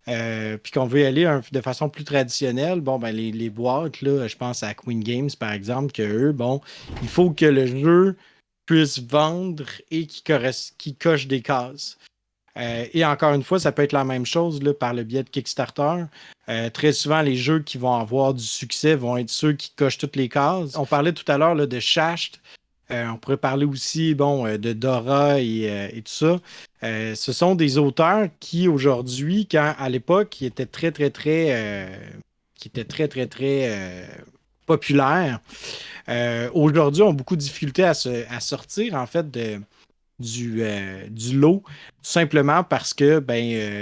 Puis qu'on veut y aller de façon plus traditionnelle. Bon, les boîtes, là, je pense à Queen Games, par exemple, que eux, il faut que le jeu puisse vendre et qui coche des cases. Et encore une fois, ça peut être la même chose là, par le biais de Kickstarter. Très souvent, les jeux qui vont avoir du succès vont être ceux qui cochent toutes les cases. On parlait tout à l'heure là, de Shasht. On pourrait parler aussi de Dora et tout ça. Ce sont des auteurs qui, aujourd'hui, à l'époque, qui étaient très populaires, aujourd'hui ont beaucoup de difficultés à sortir en fait du lot, tout simplement parce que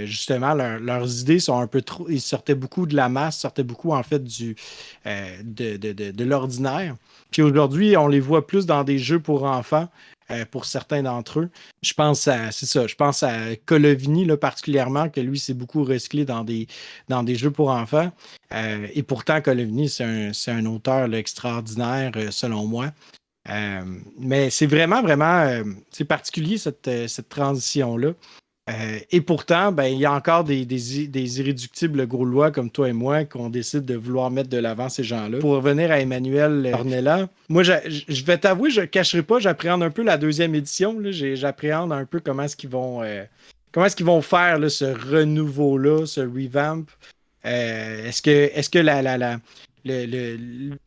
justement leurs idées sont un peu trop. Ils sortaient beaucoup de la masse, sortaient beaucoup en fait de l'ordinaire. Puis aujourd'hui, on les voit plus dans des jeux pour enfants. Pour certains d'entre eux. Je pense à Colovini là, particulièrement, que lui, c'est beaucoup recyclé dans des jeux pour enfants. Et pourtant, Colovini, c'est un auteur là, extraordinaire, selon moi. Mais c'est vraiment, vraiment, c'est particulier cette transition-là. Et pourtant, il y a encore des irréductibles gaulois comme toi et moi qu'on décide de vouloir mettre de l'avant ces gens-là. Pour revenir à Emmanuel Ornella, moi, je vais t'avouer, je ne cacherai pas, j'appréhende un peu la deuxième édition. Là. J'appréhende un peu comment est-ce qu'ils vont faire là, ce renouveau-là, ce revamp. Est-ce que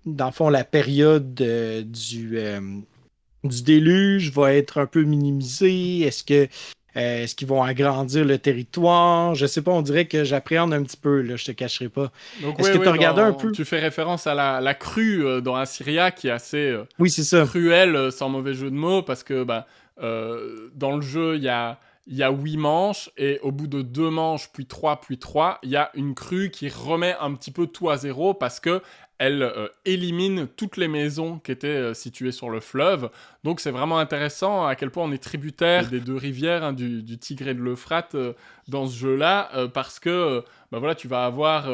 dans le fond, la période du déluge va être un peu minimisée? Est-ce qu'ils vont agrandir le territoire? Je sais pas, on dirait que j'appréhende un petit peu, là, je te cacherai pas. Donc Est-ce oui, que tu as regardé un peu? tu fais référence à la crue dans Assyria qui est assez Oui, c'est ça. cruelle, sans mauvais jeu de mots, parce que dans le jeu, il y a 8 manches, et au bout de 2 manches, puis 3, il y a une crue qui remet un petit peu tout à zéro, parce que elle élimine toutes les maisons qui étaient situées sur le fleuve. Donc c'est vraiment intéressant à quel point on est tributaire des deux rivières, hein, du Tigre et de l'Euphrate, dans ce jeu-là, parce que voilà, tu vas avoir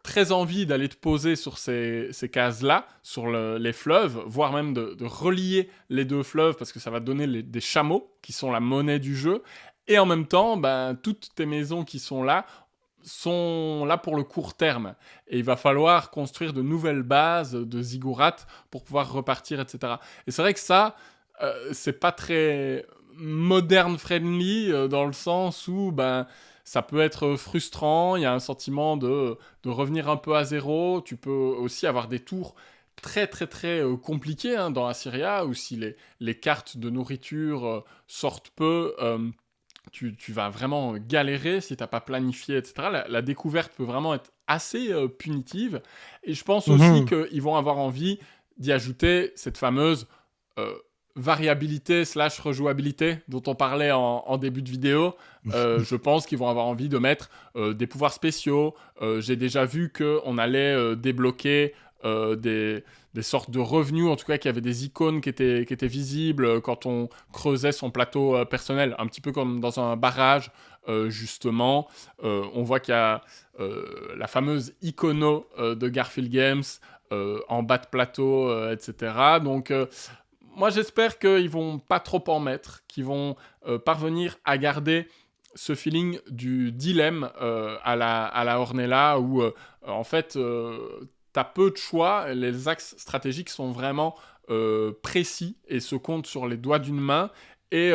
très envie d'aller te poser sur ces cases-là, sur les fleuves, voire même de relier les deux fleuves, parce que ça va te donner des chameaux, qui sont la monnaie du jeu. Et en même temps, toutes tes maisons qui sont là pour le court terme. Et il va falloir construire de nouvelles bases de ziggourats pour pouvoir repartir, etc. Et c'est vrai que ça, c'est pas très modern friendly, dans le sens où ça peut être frustrant, il y a un sentiment de revenir un peu à zéro. Tu peux aussi avoir des tours très très très compliqués, hein, dans Assyria, où si les cartes de nourriture sortent peu, tu vas vraiment galérer si t'as pas planifié, etc. La découverte peut vraiment être assez punitive. Et je pense aussi Mhm. qu'ils vont avoir envie d'y ajouter cette fameuse euh, variabilité slash rejouabilité dont on parlait en début de vidéo. Je pense qu'ils vont avoir envie de mettre des pouvoirs spéciaux. J'ai déjà vu qu'on allait débloquer des sortes de revenus, en tout cas qu'il y avait des icônes qui étaient visibles quand on creusait son plateau personnel, un petit peu comme dans un barrage, justement. On voit qu'il y a la fameuse icono de Garfield Games en bas de plateau, etc. Donc moi j'espère qu'ils vont pas trop en mettre, qu'ils vont parvenir à garder ce feeling du dilemme à la Ornella, où en fait t'as peu de choix, les axes stratégiques sont vraiment précis et se comptent sur les doigts d'une main, et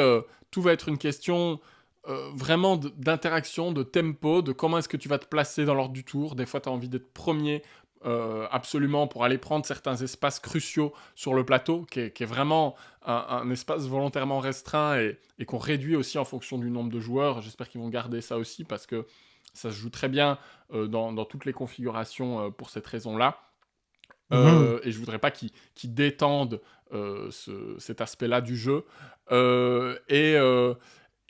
tout va être une question vraiment d'interaction, de tempo, de comment est-ce que tu vas te placer dans l'ordre du tour. Des fois, tu as envie d'être premier absolument pour aller prendre certains espaces cruciaux sur le plateau, qui est vraiment un espace volontairement restreint, et qu'on réduit aussi en fonction du nombre de joueurs. J'espère qu'ils vont garder ça aussi, parce que ça se joue très bien dans toutes les configurations, pour cette raison-là. Mhm. Et je voudrais pas qu'ils détendent cet aspect-là du jeu.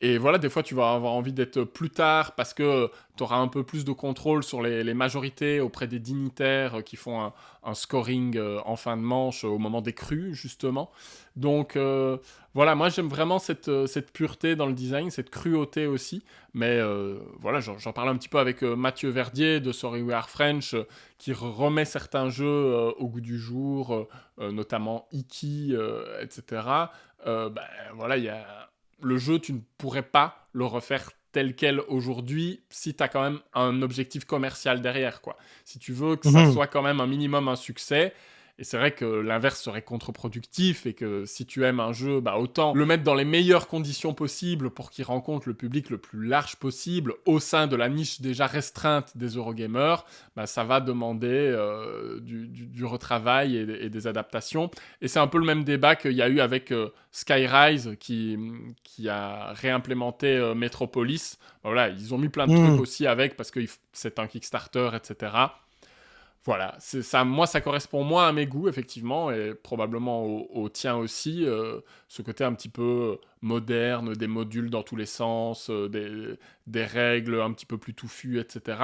Et voilà, des fois, tu vas avoir envie d'être plus tard, parce que tu auras un peu plus de contrôle sur les majorités auprès des dignitaires qui font un scoring en fin de manche, au moment des crues, justement. Donc voilà, moi j'aime vraiment cette pureté dans le design, cette cruauté aussi. Mais voilà, j'en parlais un petit peu avec Mathieu Verdier de Sorry We Are French, qui remet certains jeux au goût du jour, notamment Iki, etc. Voilà, il y a le jeu, tu ne pourrais pas le refaire tel quel aujourd'hui si tu as quand même un objectif commercial derrière, quoi. Si tu veux que ça Mhm. soit quand même un minimum un succès, et c'est vrai que l'inverse serait contre-productif, et que si tu aimes un jeu, autant le mettre dans les meilleures conditions possibles pour qu'il rencontre le public le plus large possible au sein de la niche déjà restreinte des Eurogamers. Ça va demander du retravail et des adaptations. Et c'est un peu le même débat qu'il y a eu avec Skyrise, qui a réimplémenté Metropolis. Voilà, ils ont mis plein de trucs Mhm. aussi avec, parce que c'est un Kickstarter, etc. Voilà, c'est ça, moi ça correspond moins à mes goûts, effectivement, et probablement au tien aussi, ce côté un petit peu moderne, des modules dans tous les sens, des règles un petit peu plus touffues, etc.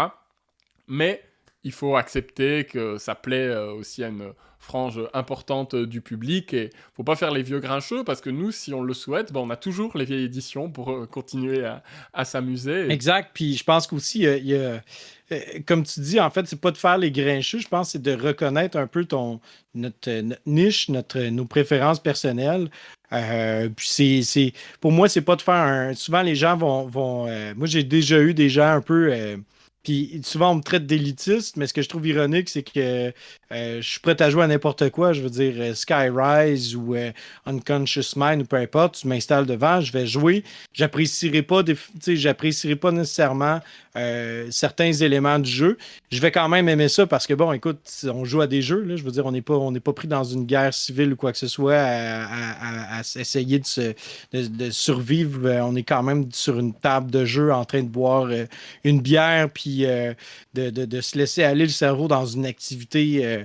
Mais il faut accepter que ça plaît aussi à une frange importante du public, et faut pas faire les vieux grincheux, parce que nous, si on le souhaite, ben, on a toujours les vieilles éditions pour continuer à s'amuser. Exact. Puis je pense qu'aussi, comme tu dis, en fait, c'est pas de faire les grincheux, je pense que c'est de reconnaître un peu notre niche, nos préférences personnelles. Puis pour moi, c'est pas de faire un. Souvent, les gens moi, j'ai déjà eu des gens un peu. Puis souvent, on me traite d'élitiste, mais ce que je trouve ironique, c'est que je suis prêt à jouer à n'importe quoi. Je veux dire, Skyrise ou Unconscious Mind ou peu importe, tu m'installes devant, je vais jouer. J'apprécierai pas, j'apprécierai pas nécessairement certains éléments du jeu. Je vais quand même aimer ça parce que, bon, écoute, on joue à des jeux, là. Je veux dire, on n'est pas pris dans une guerre civile ou quoi que ce soit à essayer de survivre. On est quand même sur une table de jeu en train de boire une bière puis de se laisser aller le cerveau dans une activité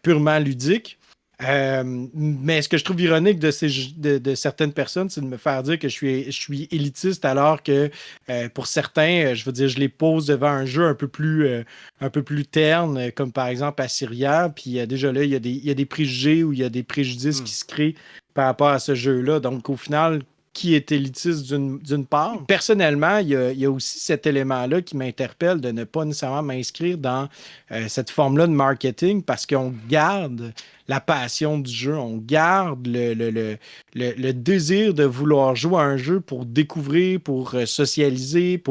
purement ludique. Mais ce que je trouve ironique de certaines personnes, c'est de me faire dire que je suis élitiste alors que pour certains, je veux dire, je les pose devant un jeu un peu plus terne, comme par exemple Assyria, puis déjà là, il y a des préjugés ou il y a des préjudices qui se créent par rapport à ce jeu-là. Donc au final, qui est élitiste d'une part. Personnellement, il y a aussi cet élément-là qui m'interpelle de ne pas nécessairement m'inscrire dans cette forme-là de marketing parce qu'on garde la passion du jeu, on garde le désir de vouloir jouer à un jeu pour découvrir, pour socialiser,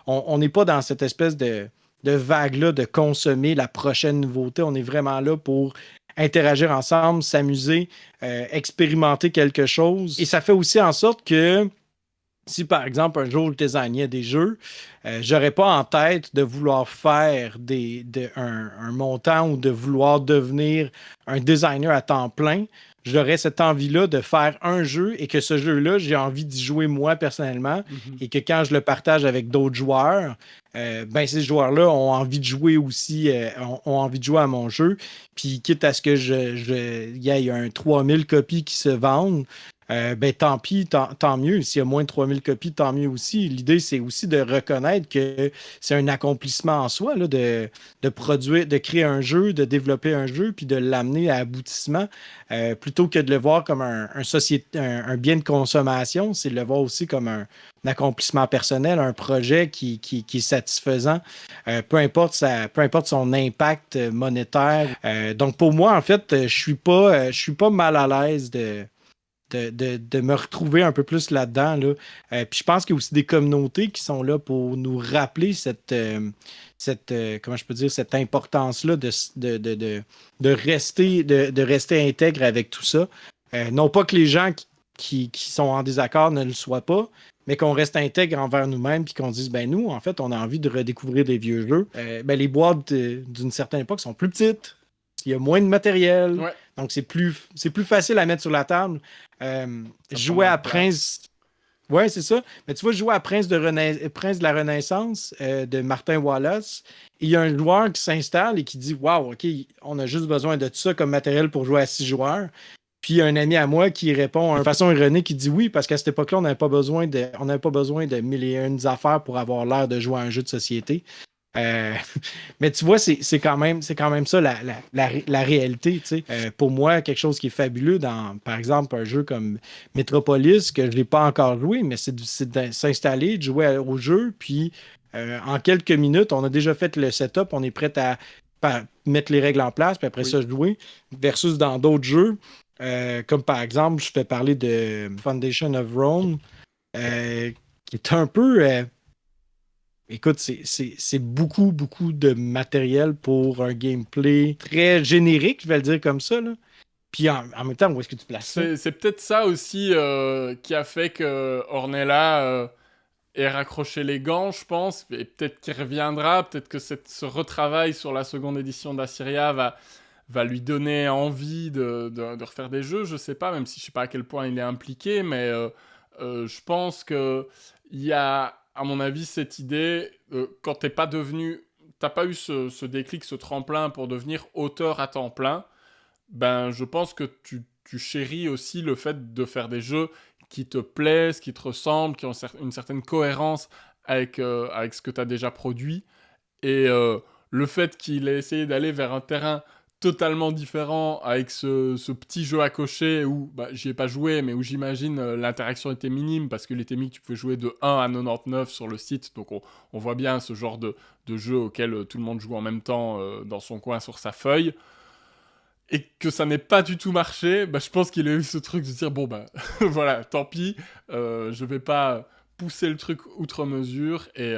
on n'est pas dans cette espèce de vague-là de consommer la prochaine nouveauté. On est vraiment là pour interagir ensemble, s'amuser, expérimenter quelque chose. Et ça fait aussi en sorte que si, par exemple, un jour je désignais des jeux, j'aurais pas en tête de vouloir faire un montant ou de vouloir devenir un designer à temps plein. J'aurais cette envie-là de faire un jeu et que ce jeu-là, j'ai envie d'y jouer moi personnellement et que quand je le partage avec d'autres joueurs, ben ces joueurs-là ont envie de jouer aussi, ont envie de jouer à mon jeu. Puis quitte à ce que il y ait un 3000 copies qui se vendent, ben tant pis, tant mieux. S'il y a moins de 3000 copies, tant mieux aussi. L'idée, c'est aussi de reconnaître que c'est un accomplissement en soi là, de produire, de créer un jeu, de développer un jeu, puis de l'amener à aboutissement, plutôt que de le voir comme un bien de consommation, c'est de le voir aussi comme un accomplissement personnel, un projet qui est satisfaisant, peu importe son impact monétaire. Donc pour moi, en fait, je suis pas mal à l'aise de me retrouver un peu plus là-dedans. Là. Puis je pense qu'il y a aussi des communautés qui sont là pour nous rappeler comment je peux dire, cette importance-là de rester intègre avec tout ça. Non pas que les gens qui sont en désaccord ne le soient pas, mais qu'on reste intègre envers nous-mêmes puis qu'on dise, ben nous, en fait, on a envie de redécouvrir des vieux jeux. Ben, les boîtes d'une certaine époque sont plus petites. Il y a moins de matériel. Ouais. Donc, c'est plus facile à mettre sur la table. Jouer à Prince. Ouais, c'est ça. Mais tu vois, jouer à Prince de la Renaissance de Martin Wallace, il y a un joueur qui s'installe et qui dit waouh, OK, on a juste besoin de tout ça comme matériel pour jouer à 6 joueurs. Puis il y a un ami à moi qui répond de façon ironique, qui dit oui, parce qu'à cette époque-là, on n'avait pas besoin de mille et une affaires pour avoir l'air de jouer à un jeu de société. Mais tu vois, c'est quand même ça la réalité. Pour moi, quelque chose qui est fabuleux dans, par exemple, un jeu comme Metropolis, que je ne l'ai pas encore joué, mais c'est de s'installer, de jouer au jeu, puis en quelques minutes, on a déjà fait le setup, on est prêt à mettre les règles en place, puis après ça, jouer, versus dans d'autres jeux, comme par exemple, je fais parler de Foundation of Rome, qui est un peu... écoute, c'est beaucoup, beaucoup de matériel pour un gameplay très générique, je vais le dire comme ça. Là. Puis en même temps, où est-ce que tu places ça? C'est peut-être ça aussi qui a fait que Ornella ait raccroché les gants, je pense, et peut-être qu'il reviendra, peut-être que ce retravail sur la seconde édition d'Assyria va lui donner envie de refaire des jeux, je sais pas, même si je sais pas à quel point il est impliqué, mais je pense que il y a, à mon avis, cette idée, quand t'es pas devenu t'as pas eu ce déclic, ce tremplin pour devenir auteur à temps plein, ben je pense que tu chéris aussi le fait de faire des jeux qui te plaisent, qui te ressemblent, qui ont une certaine cohérence avec ce que tu as déjà produit. Et le fait qu'il ait essayé d'aller vers un terrain totalement différent avec ce petit jeu à cocher où j'y ai pas joué, mais où j'imagine l'interaction était minime parce qu'il était mis que tu pouvais jouer de 1 à 99 sur le site. Donc on voit bien ce genre de jeu auquel tout le monde joue en même temps dans son coin sur sa feuille. Et que ça n'ait pas du tout marché, je pense qu'il a eu ce truc de se dire bon voilà, tant pis, je vais pas pousser le truc outre mesure et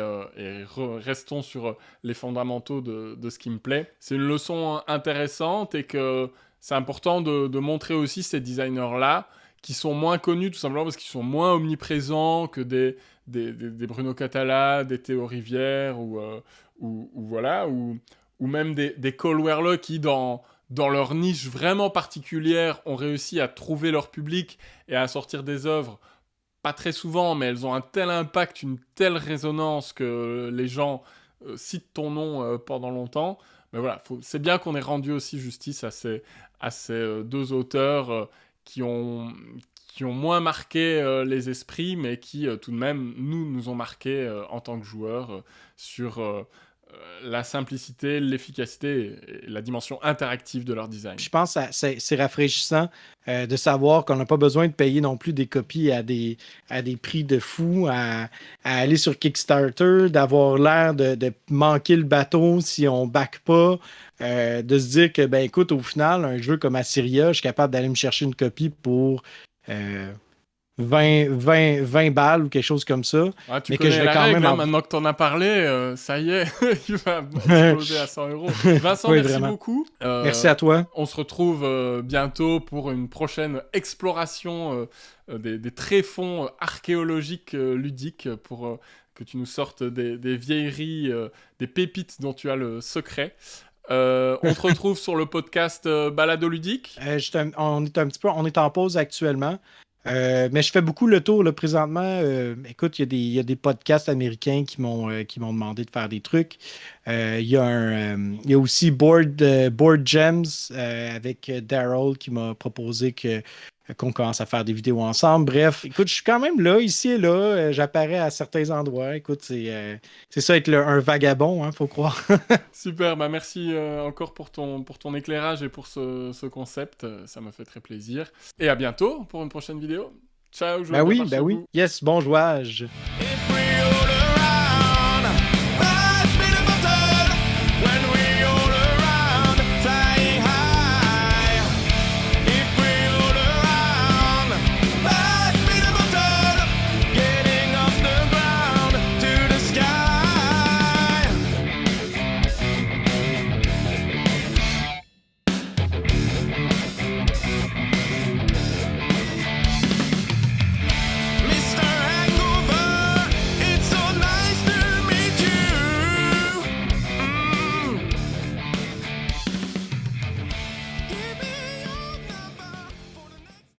restons sur les fondamentaux de ce qui me plaît. C'est une leçon intéressante et que c'est important de montrer aussi ces designers-là qui sont moins connus tout simplement parce qu'ils sont moins omniprésents que des Bruno Catala, des Théo Rivière ou voilà, ou même des Cole Wehrle qui dans leur niche vraiment particulière, ont réussi à trouver leur public et à sortir des œuvres, pas très souvent, mais elles ont un tel impact, une telle résonance que les gens citent ton nom pendant longtemps. Mais voilà, c'est bien qu'on ait rendu aussi justice à ces deux auteurs qui ont moins marqué les esprits, mais qui tout de même nous ont marqué en tant que joueurs sur la simplicité, l'efficacité et la dimension interactive de leur design. Je pense que c'est rafraîchissant de savoir qu'on n'a pas besoin de payer non plus des copies à des prix de fou, à aller sur Kickstarter, d'avoir l'air de manquer le bateau si on ne back pas, de se dire que, écoute, au final, un jeu comme Assyria, je suis capable d'aller me chercher une copie pour 20 balles ou quelque chose comme ça. Ah, mais que je vais quand règle, même... Maintenant que tu en as parlé, ça y est, il va exploser à 100 €. Vincent, oui, merci beaucoup. Merci à toi. On se retrouve bientôt pour une prochaine exploration des tréfonds archéologiques ludiques pour que tu nous sortes des vieilleries, des pépites dont tu as le secret. On te retrouve sur le podcast Balado Ludique. On est en pause actuellement. Mais je fais beaucoup le tour là, présentement. Écoute, il y a des podcasts américains qui m'ont demandé de faire des trucs. Il y a aussi Board Gems avec Daryl qui m'a proposé qu'on commence à faire des vidéos ensemble. Bref, écoute, je suis quand même là, ici et là. J'apparais à certains endroits. Écoute, c'est ça être un vagabond, hein, faut croire. Super, merci encore pour ton éclairage et pour ce concept. Ça m'a fait très plaisir. Et à bientôt pour une prochaine vidéo. Ciao, joueurs. Oui. Yes, bon jouage.